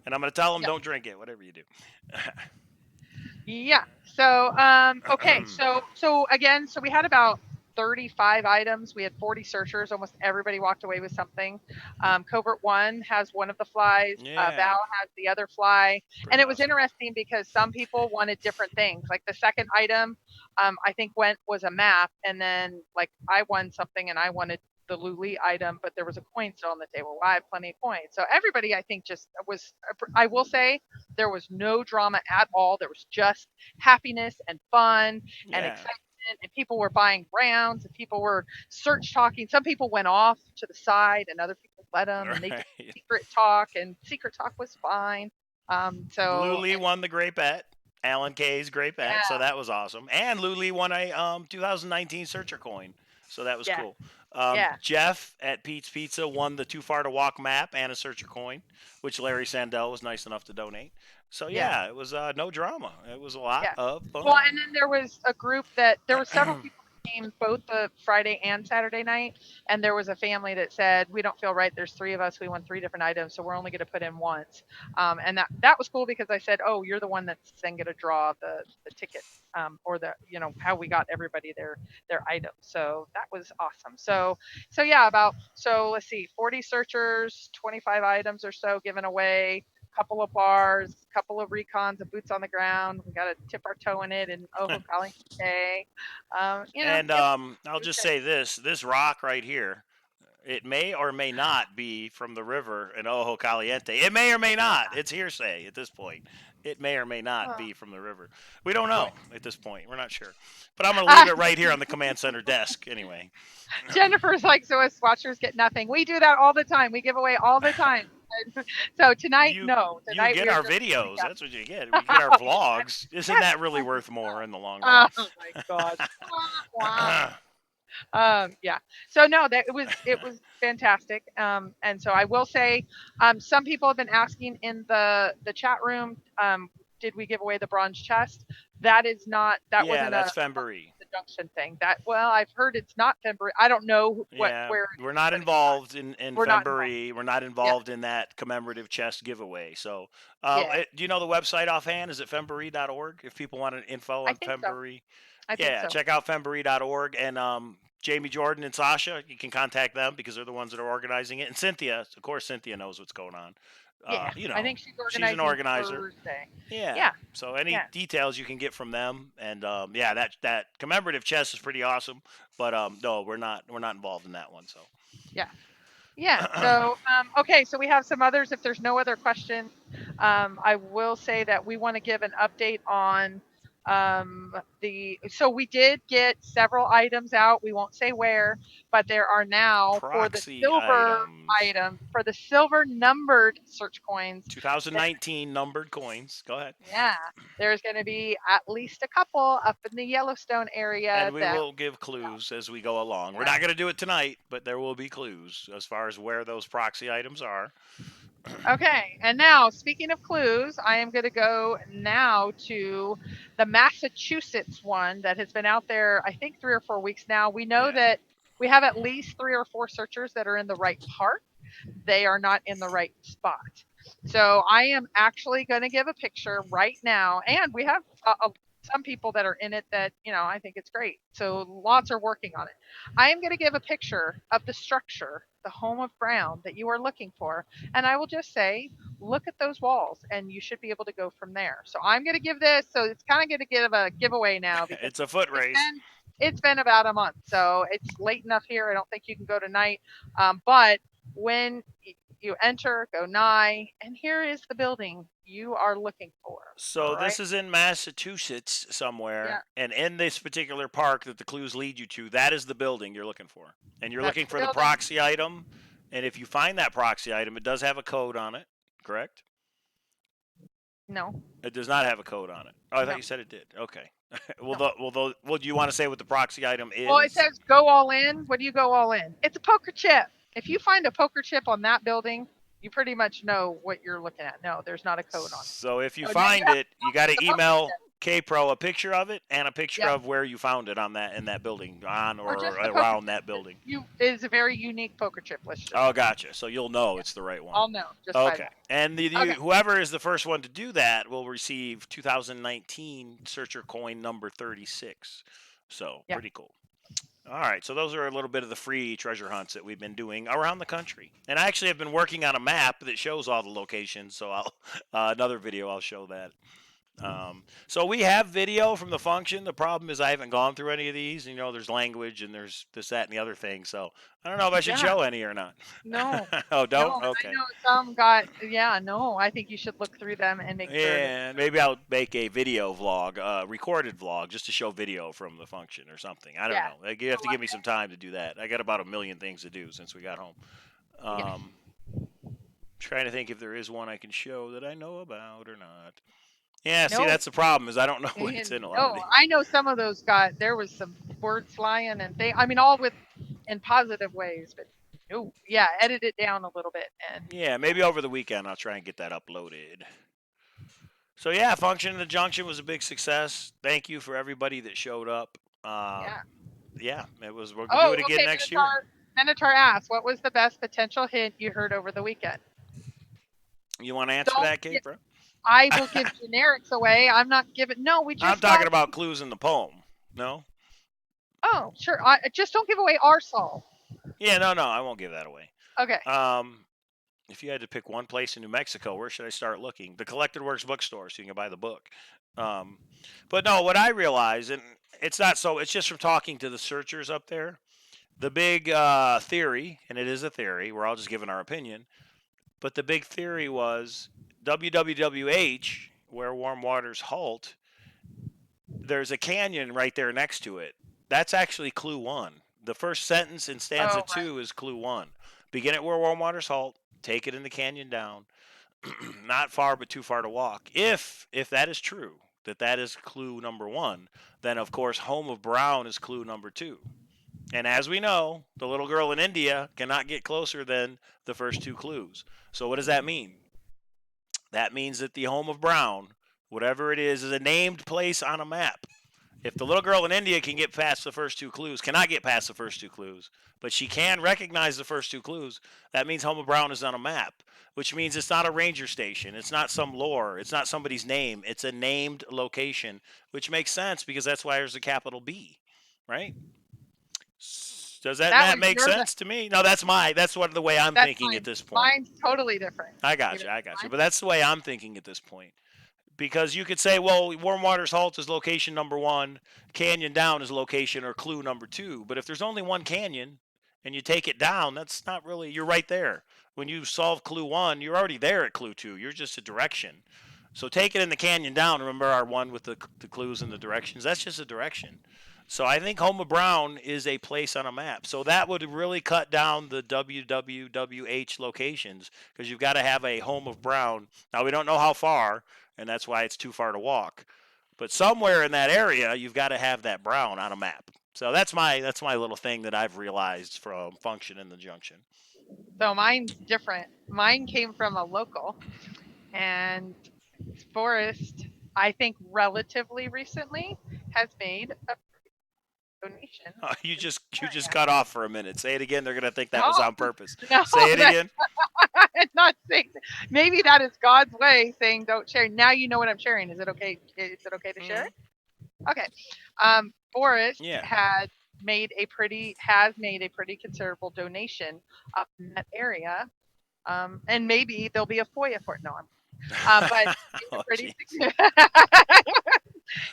and I'm going to tell them Yeah. don't drink it, whatever you do. Yeah. So okay. So again, so we had about 35 items. We had 40 searchers. Almost everybody walked away with something. Covert One has one of the flies. Yeah. Val has the other fly. And it was awesome. interesting because some people wanted different things. Like the second item, I think was a map, and then like I won something, and I wanted the Luli item, but there was a coin still on the table. Well, I have plenty of coins. So everybody, I think, just was. I will say there was no drama at all. There was just happiness and fun and Yeah. excitement. And people were buying rounds, and people were search talking. Some people went off to the side, and other people let them, and they did Right. secret talk, and secret talk was fine. So Luli won the Great Bet. Alan K's Great Bet, so Yeah. that was awesome. And Luli won a 2019 Searcher coin, so that was Yeah. cool. Yeah. Jeff at Pete's Pizza won the Too Far to Walk map and a Searcher coin, which Larry Sandell was nice enough to donate. So Yeah. yeah, it was no drama. It was a lot Yeah. of fun. Well, and then there was a group there were several people came both the Friday and Saturday night, and there was a family that said, "We don't feel right. There's 3 of us. We want 3 different items, so we're only going to put in once." And that was cool because I said, "Oh, you're the one that's then going to draw the ticket, or the how we got everybody their items." So that was awesome. So yeah, let's see, 40 searchers, 25 items or so given away, couple of bars, couple of recons of boots on the ground. We got to tip our toe in it and Ojo Caliente. And It I'll was just great. say this rock right here, it may or may not be from the river in Ojo Caliente. It may or may not. It's hearsay at this point. It may or may not Oh, be from the river. We don't boy. know at this point. We're not sure. But I'm going to leave it right here on the command center desk anyway. Jennifer's like, so us watchers get nothing. We do that all the time. We give away all the time. So tonight, You no. you Tonight get we are our just videos. recap. That's what you get. We get our vlogs. Isn't That's that really fun. worth more in the long run? Oh my gosh. Wah, wah. Yeah. So no, that it was fantastic. And so I will say, some people have been asking in the chat room, did we give away the bronze chest? That Yeah, wasn't that's a Fembury. the junction thing. I've heard it's not February. I don't know Yeah, where it we're is, not but it's not. involved in We're not involved. Fembury. We're not Yeah. involved in that commemorative chest giveaway. So, Yeah. do you know the website offhand? Is it fembury.org? If people want an info I on think so. Fembury, I think yeah, so. check out fembury.org. And Jamie Jordan and Sasha, you can contact them because they're the ones that are organizing it. And Cynthia, of course, Cynthia knows what's going on. Yeah. I think she's She's an organizing organizer. Thursday. Yeah. Yeah. So any Yeah. details you can get from them, and yeah, that commemorative chest is pretty awesome. But no, we're not involved in that one. So. Yeah. Yeah. So, okay. So we have some others. If there's no other questions, I will say that we want to give an update on so we did get several items out. We won't say where, but there are now Proxy items. for the silver numbered search coins. 2019 numbered coins. Go ahead. Yeah, there's going to be at least a couple up in the Yellowstone area And we that. will give clues as we go along. We're not going to do it tonight, but there will be clues as far as where those proxy items are. Okay, and now speaking of clues, I am going to go now to the Massachusetts one that has been out there, I think 3 or 4 weeks now. We know Yeah. that we have at least 3 or 4 searchers that are in the right park. They are not in the right spot. So I am actually going to give a picture right now, and we have some people that are in it that I think it's great. So lots are working on it. I am going to give a picture of the structure, the home of ground that you are looking for, and I will just say, look at those walls, and you should be able to go from there. So I'm going to give this. So it's kind of going to give a giveaway now because It's a foot race. it's been about a month, so it's late enough here. I don't think you can go tonight, but when you enter, go nigh, and here is the building you are looking for. So All right. this is in Massachusetts Yeah. somewhere, and in this particular park that the clues lead you to, that is the building you're looking for, and you're That's looking the for the building. proxy item. And if you find that proxy item, it does have a code on it, correct? No. It does not have a code on it. Oh, I No. thought you said it did. Okay. No. Well, do you want to say what the proxy item is? Well, it says go all in. What do you go all in? It's a poker chip. If you find a poker chip on that building, you pretty much know what you're looking at. No, there's not a code on it. So if you So now find have it, to you tell got me to the poker email chip. K-Pro a picture of it and a picture Yeah. of where you found it on that in that building, on or just the poker around chip. that building. Is a very unique poker chip. Let's just Oh, gotcha. So you'll know it's the right one. I'll know just by Okay. that. And Okay. whoever is the first one to do that will receive 2019 Searcher Coin number 36. So Yeah. pretty cool. All right, so those are a little bit of the free treasure hunts that we've been doing around the country. And I actually have been working on a map that shows all the locations. So I'll another video I'll show that. So we have video from the function. The problem is I haven't gone through any of these. There's language and there's this, that, and the other thing. So I don't know if I should Yeah. show any or not. No. Oh, don't? No, Okay. I know some got. Yeah, no. I think you should look through them and make sure. Yeah, maybe I'll make a video vlog, recorded vlog, just to show video from the function or something. I don't Yeah. know. You have to give me some time to do that. I got about 1,000,000 things to do since we got home. Yeah. Trying to think if there is one I can show that I know about or not. Yeah, see, No. that's the problem is I don't know what's in a lot of No, these. I know some of those got. There was some words flying and things. I mean, all in positive ways, but no, yeah, edit it down a little bit and. Yeah, maybe over the weekend I'll try and get that uploaded. So yeah, Function in the Junction was a big success. Thank you for everybody that showed up. Yeah. yeah, it was. We'll do it again next year. Minotaur asked, "What was the best potential hint you heard over the weekend?" You want to answer Don't that, get- Kate? I will give generics away. I'm not giving. No, we just. I'm talking about clues in the poem. No. Oh, sure. I just don't give away our solve. Yeah, no, I won't give that away. Okay. If you had to pick one place in New Mexico, where should I start looking? The Collected Works bookstore, so you can buy the book. But no, what I realize, and it's not so. It's just from talking to the searchers up there. The big theory, and it is a theory. We're all just giving our opinion. But the big theory was WWWH, where warm waters halt. There's a canyon right there next to it. That's actually clue 1. The first sentence in stanza 2 is clue 1. Begin at where warm waters halt. Take it in the canyon down. Not far, but too far to walk. If that is true, that is clue number 1, then of course Home of Brown is clue number 2. And as we know, the little girl in India cannot get closer than the first 2 clues. So what does that mean? That means that the Home of Brown, whatever it is a named place on a map. If the little girl in India can get past the first 2 clues, cannot get past the first 2 clues, but she can recognize the first 2 clues, that means Home of Brown is on a map, which means it's not a ranger station. It's not some lore. It's not somebody's name. It's a named location, which makes sense because that's why there's a capital B, right? Does that make sense to me? No, that's what the way I'm thinking at this point. Mine's totally different. I got you. But that's the way I'm thinking at this point. Because you could say, well, Warm Waters Halt is location number 1, Canyon Down is location or clue number 2. But if there's only one canyon and you take it down, that's not really, you're right there. When you solve clue 1, you're already there at clue 2. You're just a direction. So take it in the canyon down. Remember our one with the clues and the directions? That's just a direction. So I think Home of Brown is a place on a map. So that would really cut down the WWWH locations because you've got to have a Home of Brown. Now, we don't know how far, and that's why it's too far to walk. But somewhere in that area, you've got to have that brown on a map. So that's my little thing that I've realized from Function in the Junction. So mine's different. Mine came from a local, and Forrest, I think relatively recently, has made a donation. Oh, you just cut off for a minute. Say it again. They're gonna think that was on purpose. No, say it again. I'm not saying. Maybe that is God's way saying don't share. Now you know what I'm sharing. Is it okay? Is it okay to share it? Okay. Forrest has made a pretty considerable donation up in that area, and maybe there'll be a FOIA for it. No, but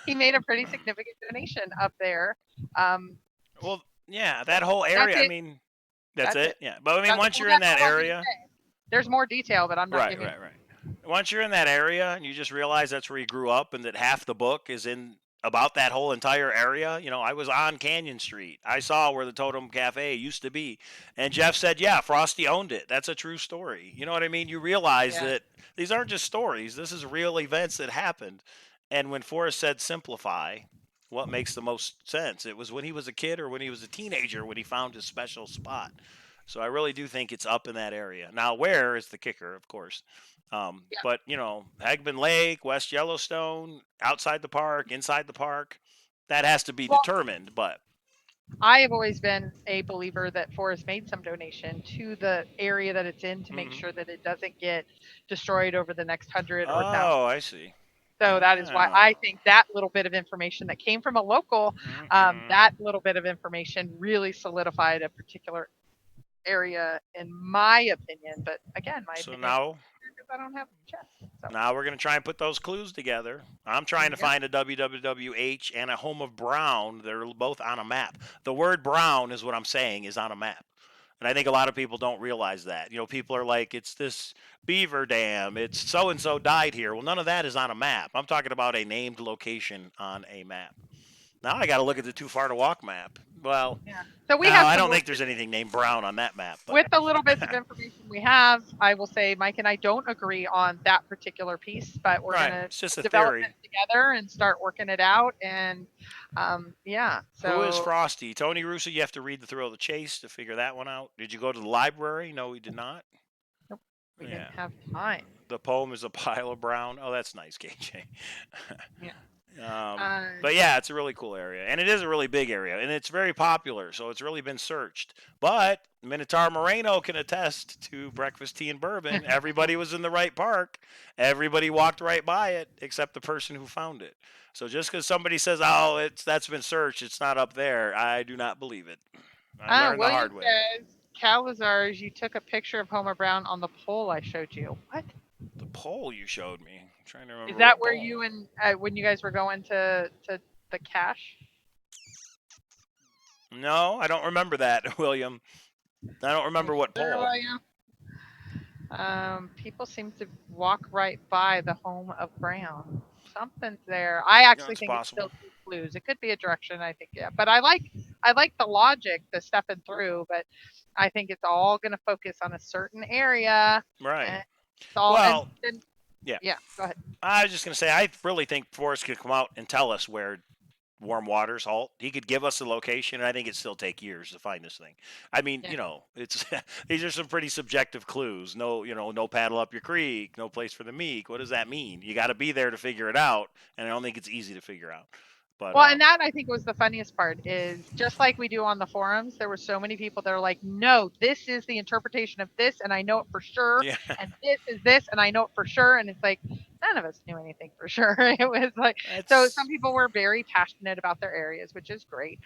he made a pretty significant donation up there. Well, yeah, that whole area. I mean, that's it. Yeah, but I mean, once you're in that area, there's more detail, but I'm not giving. Right. Once you're in that area and you just realize that's where you grew up and that half the book is in about that whole entire area. You know, I was on Canyon Street. I saw where the Totem Cafe used to be. And Jeff said, yeah, Frosty owned it. That's a true story. You know what I mean? You realize that these aren't just stories. This is real events that happened. And when Forrest said simplify, what makes the most sense? It was when he was a kid or when he was a teenager when he found his special spot. So I really do think it's up in that area. Now, where is the kicker, of course. But, you know, Hagman Lake, West Yellowstone, outside the park, inside the park, that has to be determined. But I have always been a believer that Forrest made some donation to the area that it's in to make sure that it doesn't get destroyed over the next 100 or 1,000. Oh, I see. So that is why I think that little bit of information that came from a local, that little bit of information really solidified a particular area, in my opinion. But again, my opinion. Now, I don't have a chest. So. Now we're going to try and put those clues together. I'm trying to find a WWWH and a Home of Brown. They're both on a map. The word brown is what I'm saying is on a map. And I think a lot of people don't realize that. You know, people are like, it's this beaver dam. It's so-and-so died here. Well, none of that is on a map. I'm talking about a named location on a map. Now I got to look at the Too Far to Walk map. Well, so I don't think there's anything named Brown on that map. But. With the little bits of information we have, I will say Mike and I don't agree on that particular piece, but we're going to develop it together and start working it out. And So who is Frosty? Tony Russo, you have to read The Thrill of the Chase to figure that one out. Did you go to the library? No, we did not. Nope. We didn't have time. The poem is a pile of brown. Oh, that's nice, KJ. But yeah, it's a really cool area, and it is a really big area, and it's very popular, so it's really been searched. But Minotaur Moreno can attest to breakfast, tea, and bourbon. Everybody was in the right park. Everybody walked right by it, except the person who found it. So just because somebody says, "Oh, that's been searched, it's not up there," I do not believe it. I learned the William hard way. says, Cowlazars, you took a picture of Homer Brown on the pole I showed you. What? The pole you showed me. I'm trying to remember. Is that what where pole. you and when you guys were going to the cache? No, I don't remember that, William. I don't remember what There, pole. William? People seem to walk right by the home of Brown. Something's there. I actually It's think possible. it's still two clues. It could be a direction. I think yeah, but I like the logic, the stepping through. But I think it's all going to focus on a certain area. Right. And it's all Well, and then, yeah. Yeah. Go ahead. I was just going to say, I really think Forrest could come out and tell us where warm waters halt. He could give us a location, and I think it'd still take years to find this thing. I mean, Yeah. it's these are some pretty subjective clues. No, no paddle up your creek, no place for the meek. What does that mean? You got to be there to figure it out, and I don't think it's easy to figure out. But Well, and that I think was the funniest part is just like we do on the forums, there were so many people that are like, no, this is the interpretation of this, and I know it for sure, yeah, and this is this, and I know it for sure, and it's like none of us knew anything for sure. It was like so some people were very passionate about their areas, which is great.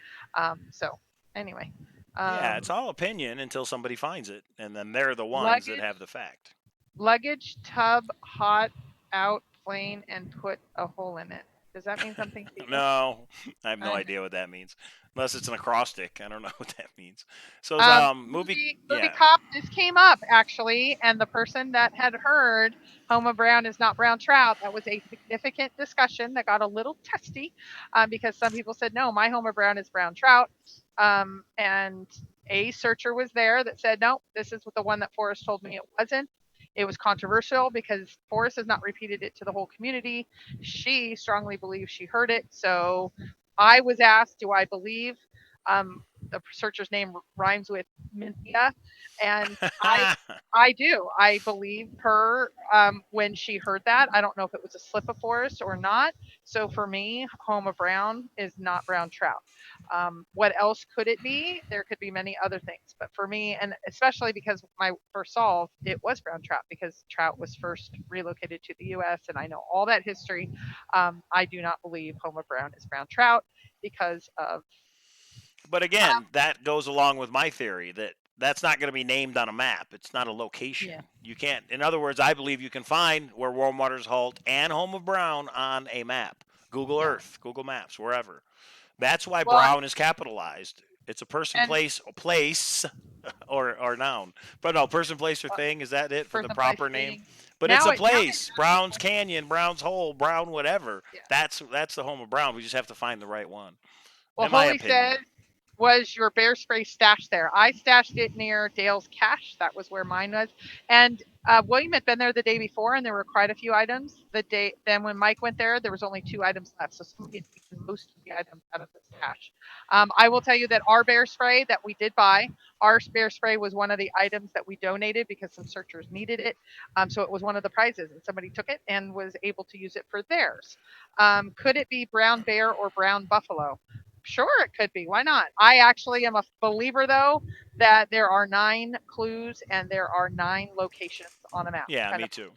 So anyway, yeah, it's all opinion until somebody finds it, and then they're the ones that have the fact. Luggage tub hot out plain and put a hole in it. Does that mean something to you? No, I have no idea what that means. Unless it's an acrostic, I don't know what that means. So, movie cop. This came up actually, and the person that had heard Homer Brown is not brown trout. That was a significant discussion that got a little testy because some people said no, my Homer Brown is brown trout, and a searcher was there that said no, this is the one that Forrest told me it wasn't. It was controversial because Forrest has not repeated it to the whole community. She strongly believes she heard it. So I was asked, do I believe the searcher's name rhymes with Minthia? And I do. I believe her when she heard that. I don't know if it was a slip of Forrest or not. So for me, Homer Brown is not brown trout. What else could it be? There could be many other things. But for me, and especially because my first solve, it was brown trout because trout was first relocated to the U.S. and I know all that history. I do not believe Homer Brown is brown trout because of. But again, that goes along with my theory that that's not going to be named on a map. It's not a location. Yeah. You can't. In other words, I believe you can find where warm waters halt and home of Brown on a map. Google Earth, Google Maps, wherever. That's why Brown is capitalized. It's a person, place, or noun. But no, person, place, or thing. Is that it for the proper name? But it's a place. Brown's Canyon, Brown's Hole, Brown whatever. Yeah. That's the home of Brown. We just have to find the right one. Well, Holy says, was your bear spray stashed there? I stashed it near Dale's cache. That was where mine was. And William had been there the day before, and there were quite a few items. Then when Mike went there was only 2 items left, so somebody had taken most of the items out of the stash. I will tell you that our bear spray that we did buy, our bear spray was one of the items that we donated because some searchers needed it. So it was one of the prizes, and somebody took it and was able to use it for theirs. Could it be brown bear or brown buffalo? Sure, it could be. Why not? I actually am a believer, though, that there are 9 clues and there are 9 locations on a map. Yeah, me too.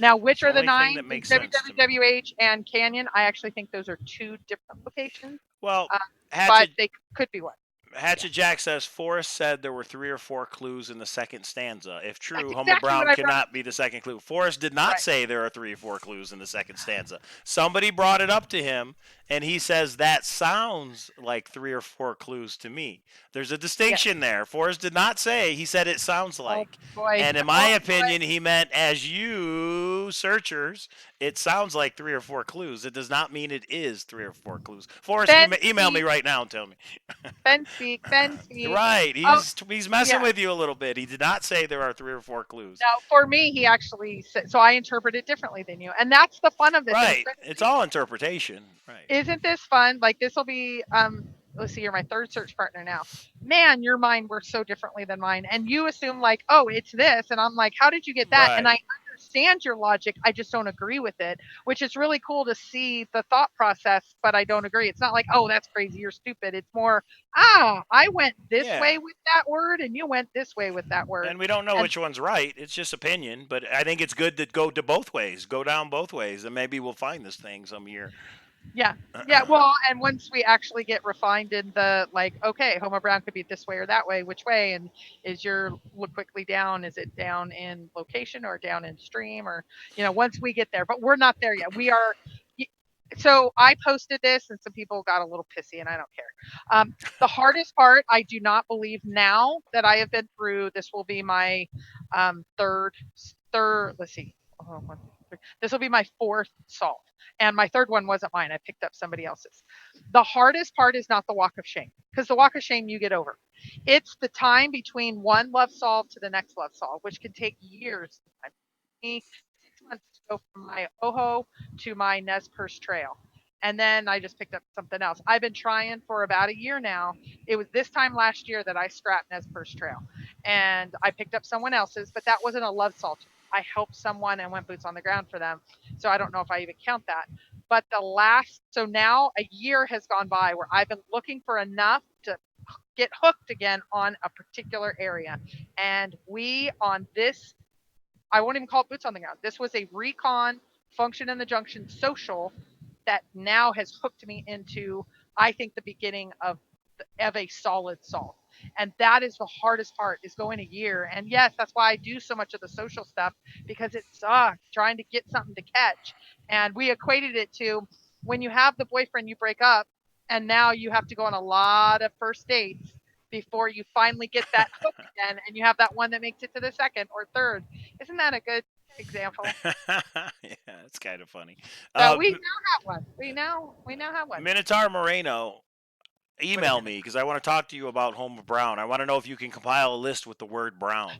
Now, which are the 9? WWH and Canyon. I actually think those are 2 different locations. Well, but they could be one. Hatchet Jack says Forrest said there were 3 or 4 clues in the second stanza. If true, Homer Brown cannot be the second clue. Forrest did not say there are 3 or 4 clues in the second stanza. Somebody brought it up to him, and he says that sounds like 3 or 4 clues to me. There's a distinction there. Forrest did not say. He said it sounds like. And in my opinion, he meant as you searchers, it sounds like 3 or 4 clues. It does not mean it is 3 or 4 clues. Forrest, email me right now and tell me. Ben speak. Right. He's messing with you a little bit. He did not say there are 3 or 4 clues. No, for me, he actually said, so I interpret it differently than you. And that's the fun of this. Right. It's all interpretation. Right. Isn't this fun? Like, this will be, let's see, you're my 3rd search partner now. Man, your mind works so differently than mine. And you assume, like, oh, it's this. And I'm like, how did you get that? Right. And I understand your logic. I just don't agree with it, which is really cool to see the thought process, but I don't agree. It's not like, oh, that's crazy, you're stupid. It's more, I went this Yeah. way with that word and you went this way with that word. And we don't know And which one's right. It's just opinion, but I think it's good to go to both ways, go down both ways, and maybe we'll find this thing some year. yeah. Yeah, well, and once we actually get refined in the like, okay, Homo Brown could be this way or that way, which way? And is your look quickly down? Is it down in location or down in stream? Or, once we get there, but we're not there yet. We are. So I posted this and some people got a little pissy and I don't care. The hardest part, I do not believe now that I have been through, this will be my third, let's see. Oh, 1, 2, 3. This will be my fourth solve. And my third one wasn't mine. I picked up somebody else's. The hardest part is not the walk of shame, because the walk of shame you get over. It's the time between one love solve to the next love solve, which can take years. Me 6 months to go from my Oho to my Nez Perce Trail. And then I just picked up something else. I've been trying for about a year now. It was this time last year that I scrapped Nez Perce Trail. And I picked up someone else's, but that wasn't a love salt. I helped someone and went boots on the ground for them. So I don't know if I even count that. But so now a year has gone by where I've been looking for enough to get hooked again on a particular area. And I won't even call it boots on the ground. This was a recon function in the Junction social that now has hooked me into, I think, the beginning of a solid solve. And that is the hardest part, is going a year. And yes, that's why I do so much of the social stuff, because it sucks trying to get something to catch. And we equated it to when you have the boyfriend you break up and now you have to go on a lot of first dates before you finally get that hook again and you have that one that makes it to the second or third. Isn't that a good example? Yeah, it's kind of funny. So we now have one. We now have one. Minotaur Moreno, email me because I want to talk to you about Homer Brown. I want to know if you can compile a list with the word brown.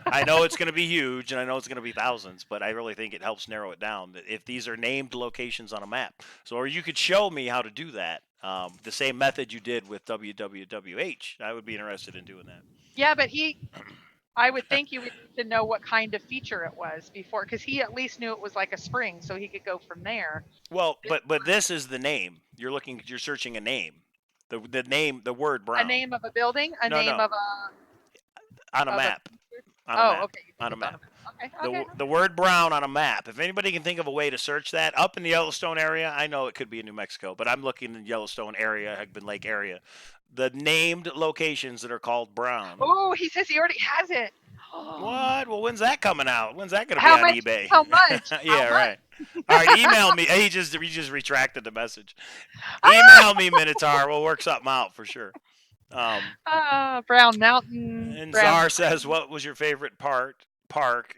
I know it's going to be huge and I know it's going to be thousands, but I really think it helps narrow it down if these are named locations on a map. So, or you could show me how to do that. The same method you did with WWWH. I would be interested in doing that. Yeah, but I would think you would need to know what kind of feature it was before, because he at least knew it was like a spring, so he could go from there. Well, but this is the name. You're searching a name. The name, the word brown. A name of a building, of a on a map. Okay. On a map. Okay. The word brown on a map. If anybody can think of a way to search that up in the Yellowstone area, I know it could be in New Mexico, but I'm looking in the Yellowstone area, Hugman Lake area. The named locations that are called brown. Oh, he says he already has it. What? Well, when's that coming out? When's that going to be on eBay? How much? Yeah, right. All right, email me. He just retracted the message. Email me, Minotaur. We'll work something out for sure. Brown Mountain. And Czar says, what was your favorite park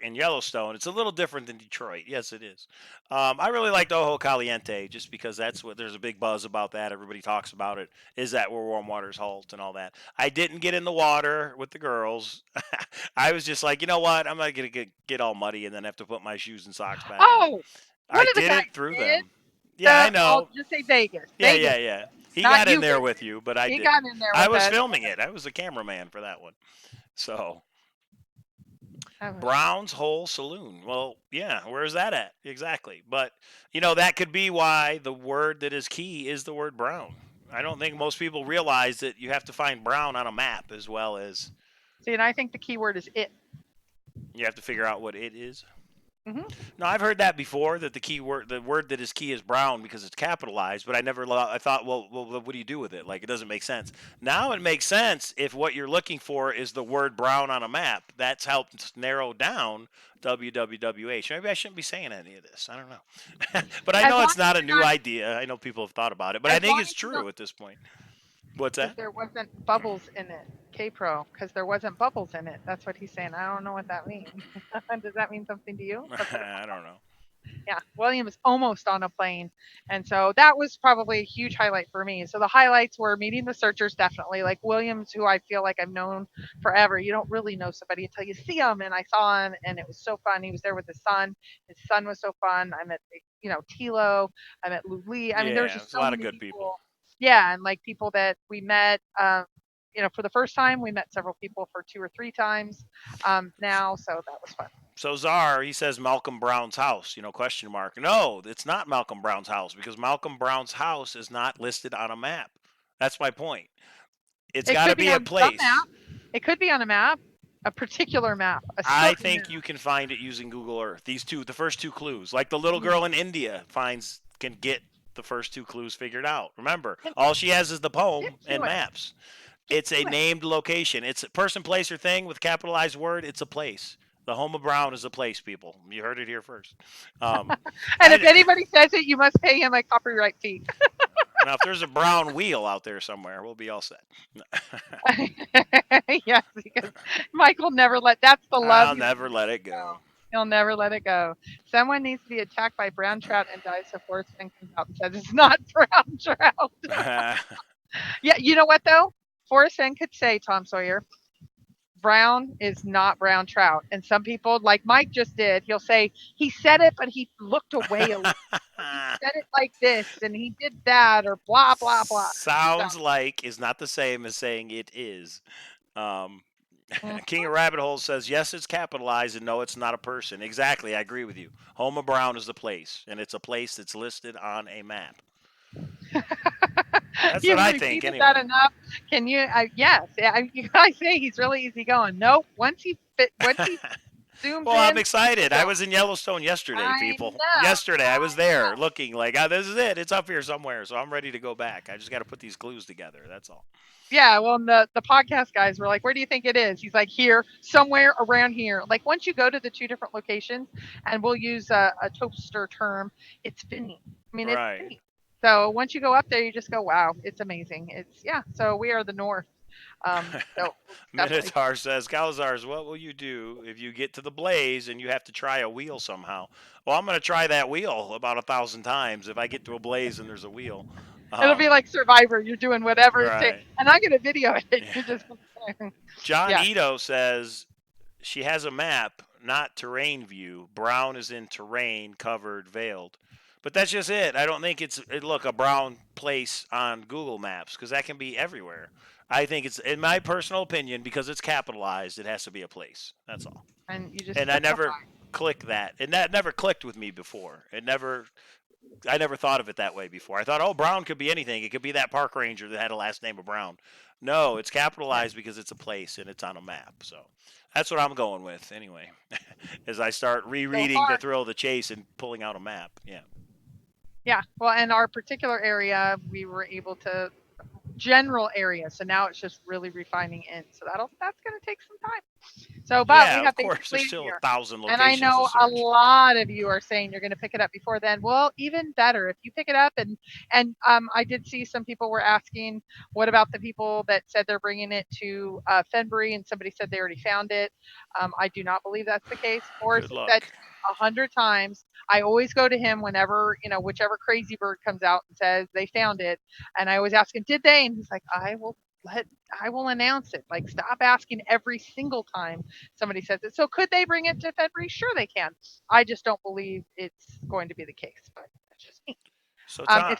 in Yellowstone? It's a little different than Detroit. Yes, it is. I really liked Ojo Caliente just because there's a big buzz about that. Everybody talks about it. Is that where warm waters halt and all that? I didn't get in the water with the girls. I was just like, you know what? I'm not going to get all muddy and then have to put my shoes and socks back on. I did it through them. Yeah, I know. I'll just say Vegas. Yeah. He got in there with you, but I didn't. He got in there with I was filming it. I was the cameraman for that one. So, Brown's Hole Saloon. Well, yeah, where's that at? Exactly. But, that could be why the word that is key is the word brown. I don't think most people realize that you have to find brown on a map as well as... See, and I think the key word is it. You have to figure out what it is. Mm-hmm. No, I've heard that before, that the word that is key is brown because it's capitalized, but I thought, well, what do you do with it? Like, it doesn't make sense. Now it makes sense if what you're looking for is the word brown on a map. That's helped narrow down WWWH. Maybe I shouldn't be saying any of this. I don't know. But I know it's not a new idea. I know people have thought about it, but I think it's true at this point. What's that? There wasn't bubbles in it. K-Pro, because there wasn't bubbles in it. That's what he's saying. I don't know what that means. Does that mean something to you? I don't know. Yeah, William is almost on a plane. And so that was probably a huge highlight for me. So the highlights were meeting the searchers, definitely. Like Williams, who I feel like I've known forever. You don't really know somebody until you see him. And I saw him, and it was so fun. He was there with his son. His son was so fun. I met, Tilo. I met Lou Lee. I mean, there was just so a lot many of good people. Yeah, and like people that we met. for the first time. We met several people for 2 or 3 times now, so that was fun. So Czar, he says Malcolm Brown's house, question mark. No, it's not Malcolm Brown's house because Malcolm Brown's house is not listed on a map. That's my point. It's It got to could be be a on some place. map. It could be on a map, a particular map. I think you can find it using Google Earth. The first two clues, like the little girl in India can get the first two clues figured out. Remember, all she has is the poem and maps. It's a named location. It's a person, place, or thing with capitalized word. It's a place. The home of Brown is a place, people. You heard it here first. And if anybody says it, you must pay him a copyright fee. Now, if there's a brown wheel out there somewhere, we'll be all set. Yes, because Michael never that's the love. I'll never let it go. He'll never let it go. Someone needs to be attacked by brown trout and dies, so Forrest Fenn comes out and says it's not brown trout. Yeah, you know what though? Forrest Fenn could say, Tom Sawyer, brown is not brown trout. And some people, like Mike just did, he'll say, he said it, but he looked away a little. He said it like this, and he did that, or blah, blah, blah. Sounds like is not the same as saying it is. King of Rabbit Hole says, yes, it's capitalized, and no, it's not a person. Exactly, I agree with you. Home of Brown is the place, and it's a place that's listed on a map. That's what I think. Anyway. That enough? Can you? Yes. I say he's really easygoing. Nope. Once he zooms well, I'm excited. I was in Yellowstone yesterday, people. Yesterday, I was there looking like, oh, this is it. It's up here somewhere. So I'm ready to go back. I just got to put these clues together. That's all. Yeah, well, the podcast guys were like, where do you think it is? He's like, here, somewhere around here. Like, once you go to the two different locations, and we'll use a toaster term, it's Finny. I mean, right. It's Finny. So once you go up there, you just go, wow, it's amazing. So we are the north. So Minotaur says, Cowlazars, what will you do if you get to the blaze and you have to try a wheel somehow? Well, I'm going to try that wheel about 1,000 times if I get to a blaze and there's a wheel. It'll be like Survivor. You're doing whatever it takes. And I'm going to video it. Yeah. John Ito says, she has a map, not terrain view. Brown is in terrain, covered, veiled. But that's just it. I don't think it's a brown place on Google Maps, because that can be everywhere. I think it's, in my personal opinion, because it's capitalized, it has to be a place. That's all. And I never click that. And that never clicked with me before. I never thought of it that way before. I thought, Brown could be anything. It could be that park ranger that had a last name of Brown. No, it's capitalized because it's a place and it's on a map. So that's what I'm going with anyway, as I start rereading The Thrill of the Chase and pulling out a map. Yeah. Yeah. Well, in our particular area, we were able to general area. So now it's just really refining in. So that's going to take some time. So, but we have of course, there's still 1,000 locations. And I know a lot of you are saying you're going to pick it up before then. Well, even better if you pick it up. And I did see some people were asking, what about the people that said they're bringing it to Fenbury, and somebody said they already found it. I do not believe that's the case. Forrest said 100 times. I always go to him whenever, whichever crazy bird comes out and says they found it. And I always ask him, did they? And he's like, I will announce it. Like, stop asking every single time somebody says it. So could they bring it to Fenbury? Sure they can. I just don't believe it's going to be the case, but that's just me. So Tom,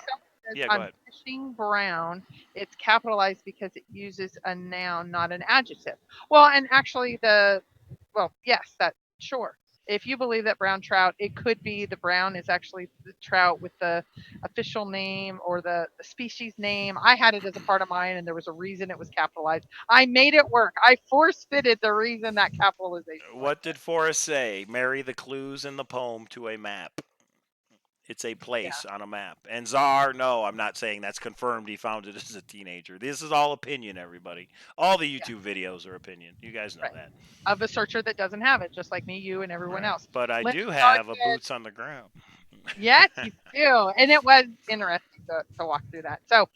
if I'm fishing brown, it's capitalized because it uses a noun, not an adjective. Well, and actually yes, that's sure. If you believe that brown trout, it could be the brown is actually the trout with the official name or the species name. I had it as a part of mine, and there was a reason it was capitalized. I made it work. I force-fitted the reason that capitalization. What did Forrest say? Marry the clues in the poem to a map. It's a place on a map. And Czar, no, I'm not saying that's confirmed. He found it as a teenager. This is all opinion, everybody. All the YouTube videos are opinion. You guys know that. Of a searcher that doesn't have it, just like me, you, and everyone else. But I do have a boots on the ground. Yes, you do. And it was interesting to walk through that. So,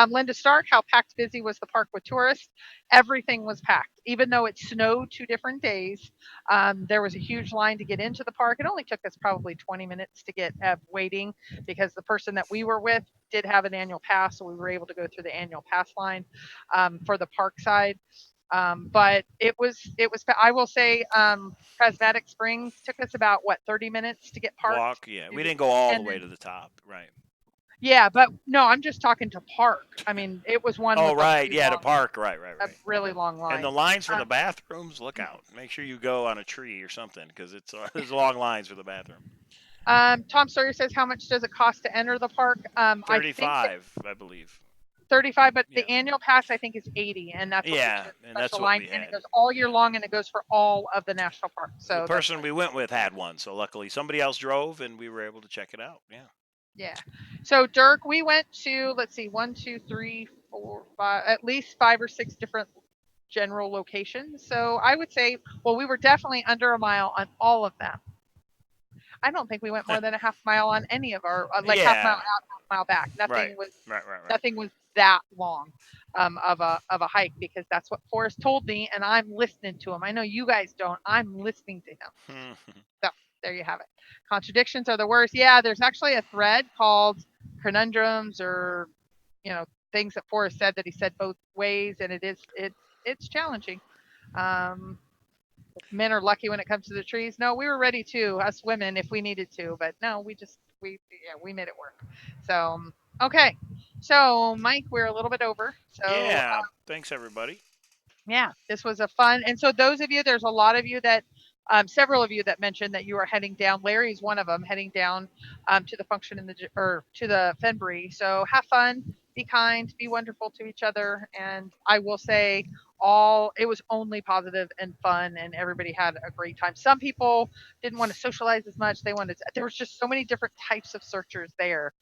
Linda Stark, how packed busy was the park with tourists? Everything was packed. Even though it snowed 2 different days, there was a huge line to get into the park. It only took us probably 20 minutes to get waiting, because the person that we were with did have an annual pass, so we were able to go through the annual pass line for the park side. But it was, I will say, Prismatic Springs took us about 30 minutes to get parked. We didn't go all the way to the top, right? Yeah, but no, I'm just talking to park. I mean, it was one Oh, with a right. really Yeah, the long, park. Right, right, a right. really long And the line. lines for the Um, bathrooms, look out. Make sure you go on a tree or something because it's there's long lines for the bathroom. Tom Sawyer says, how much does it cost to enter the park? I think 35, I believe. 35, but Yeah. the annual pass I think is 80, and that's what gets Yeah, you a and that's special what line, we and it had. goes all year long, and it goes for all of the national parks. The So that's person we went with had one, so luckily somebody else drove and we were able to check it out. Yeah. yeah. So Dirk, we went to, let's see, one, two, three, four, five, at least 5 or 6 different general locations. So I would say, well, we were definitely under a mile on all of them. I don't think we went more than a half mile on any of our, like half mile Yeah. out, half mile back. Right. Nothing was Right. Right. Right. nothing was that long of a hike, because that's what Forrest told me, and I'm listening to him. I know you guys don't. I'm listening to him. So there you have it. Contradictions are the worst. Yeah, there's actually a thread called conundrums, or things that Forrest said that he said both ways, and it's challenging. Um, Men are lucky when it comes to the trees. No, we were ready too, us women, if we needed to, but no, we made it work. So okay, so Mike, we're a little bit over. So Yeah. Thanks, everybody. yeah, this was a fun. And so those of you, there's a lot of you that, several of you that mentioned that you are heading down. Larry's one of them, heading down to the function or to the Fenbury. So have fun, be kind, be wonderful to each other. And I will say, it was only positive and fun, and everybody had a great time. Some people didn't want to socialize as much. There was just so many different types of searchers there.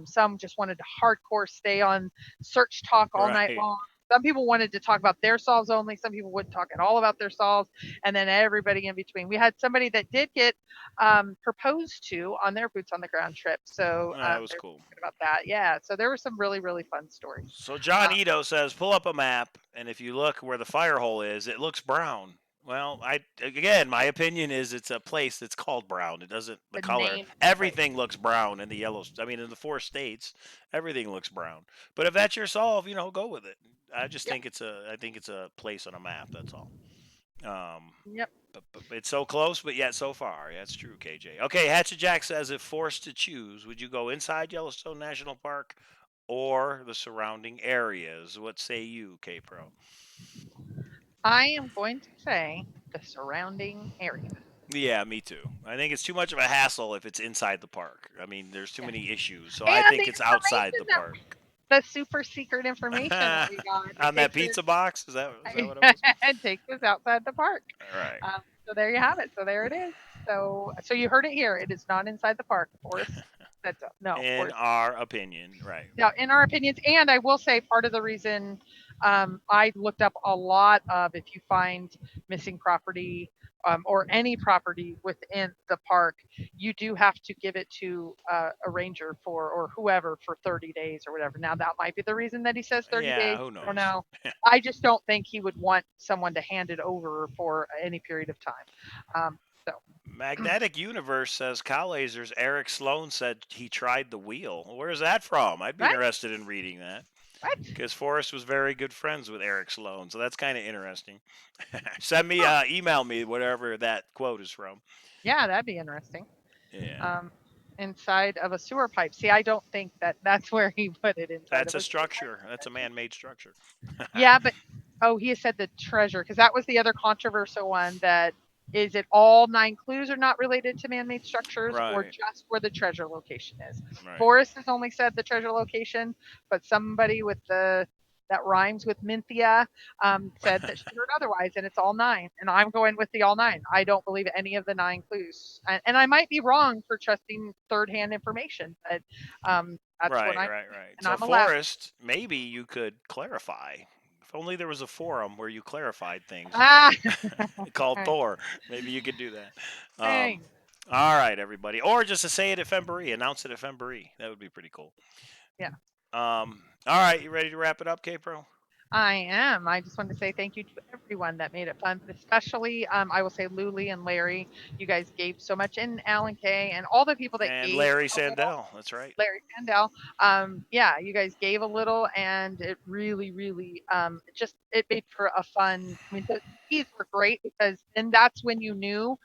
Some just wanted to hardcore stay on search talk all night Right. long. Some people wanted to talk about their solves only. Some people wouldn't talk at all about their solves, and then everybody in between. We had somebody that did get proposed to on their boots on the ground trip, so That was they're cool. talking about that. Yeah, so there were some really really fun stories. So John Uh, Ito says, pull up a map, and if you look where the fire hole is, it looks brown. Well, my opinion is it's a place that's called brown. It doesn't the the color. name of the place. Everything looks brown in the yellow. I mean, in the 4 states, everything looks brown. But if that's your solve, go with it. I just Yep, think it's a place on a map. That's all. Um, yep. but it's so close, but yet so far. Yeah, that's true, KJ. Okay, Hatchet Jack says, if forced to choose, would you go inside Yellowstone National Park or the surrounding areas? What say you, K Pro? I am going to say the surrounding area. Yeah, me too. I think it's too much of a hassle if it's inside the park. I mean, there's too Yeah. many issues. So I And the think it's outside information the park. the super secret information that we got, On it that takes us pizza box? Is that what it was? it takes us outside the park. All right. So there you have it. So there it is. So you heard it here. It is not inside the park. Forrest said so. No, In Forrest. our opinion, right. Now, in our opinions, and I will say part of the reason I looked up a lot of, if you find missing property, or any property within the park, you do have to give it to a ranger or whoever for 30 days or whatever. Now that might be the reason that he says 30 Yeah, days. who I don't knows? know. I just don't think he would want someone to hand it over for any period of time. So Magnetic Universe says Cowlazars Eric Sloan said he tried the wheel. Where's that from? I'd be right, interested in reading that right. because Forrest was very good friends with Eric Sloan, so that's kind of interesting. Send me, Huh. email me whatever that quote is from. Yeah, that'd be interesting. Yeah, um, Inside of a sewer pipe. See, I don't think that that's where he put it, inside that's of a a sewer pipe. structure. That's a man-made structure. Yeah, but he said the treasure, because that was the other controversial one. That is, it all 9 clues are not related to man-made structures, or Right, just where the treasure location is. right. Forrest has only said the treasure location, but somebody with the that rhymes with Minthia said that she heard otherwise, and it's all 9. And I'm going with the all 9. I don't believe any of the 9 clues, and I might be wrong for trusting third-hand information, but that's what Right, I'm, right, right. and So I'm allowed. Forrest, maybe you could clarify. If only there was a forum where you clarified things Ah, called Thor. Maybe you could do that. dang. All right, everybody. Or just to say it at Femboree, announce it at Femboree. That would be pretty cool. Yeah. All right, you ready to wrap it up, K Pro? I am. I just wanted to say thank you to everyone that made it fun, but especially I will say Luli and Larry. You guys gave so much, and Alan Kay, and all the people that And gave Larry a little. Sandell. That's right. Larry Sandell. Yeah, you guys gave a little, and it really, really, it made for a fun. I mean, the keys were great, because then that's when you knew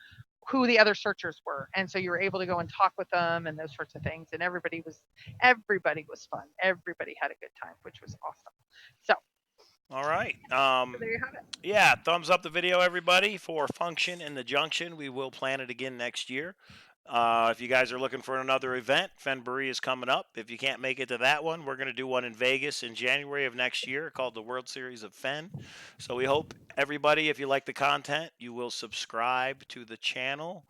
who the other searchers were, and so you were able to go and talk with them and those sorts of things. And everybody was fun. Everybody had a good time, which was awesome. So All right. there you have it. Yeah, thumbs up the video, everybody, for Function in the Junction. We will plan it again next year. If you guys are looking for another event, Fenbury is coming up. If you can't make it to that one, we're going to do one in Vegas in January of next year called the World Series of Fen. So we hope everybody, if you like the content, you will subscribe to the channel,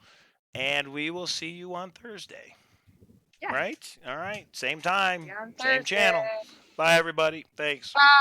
and we will see you on Thursday. Yes. Right? All right. Same time, See you on same channel. Thursday. Bye, everybody. Thanks. Bye.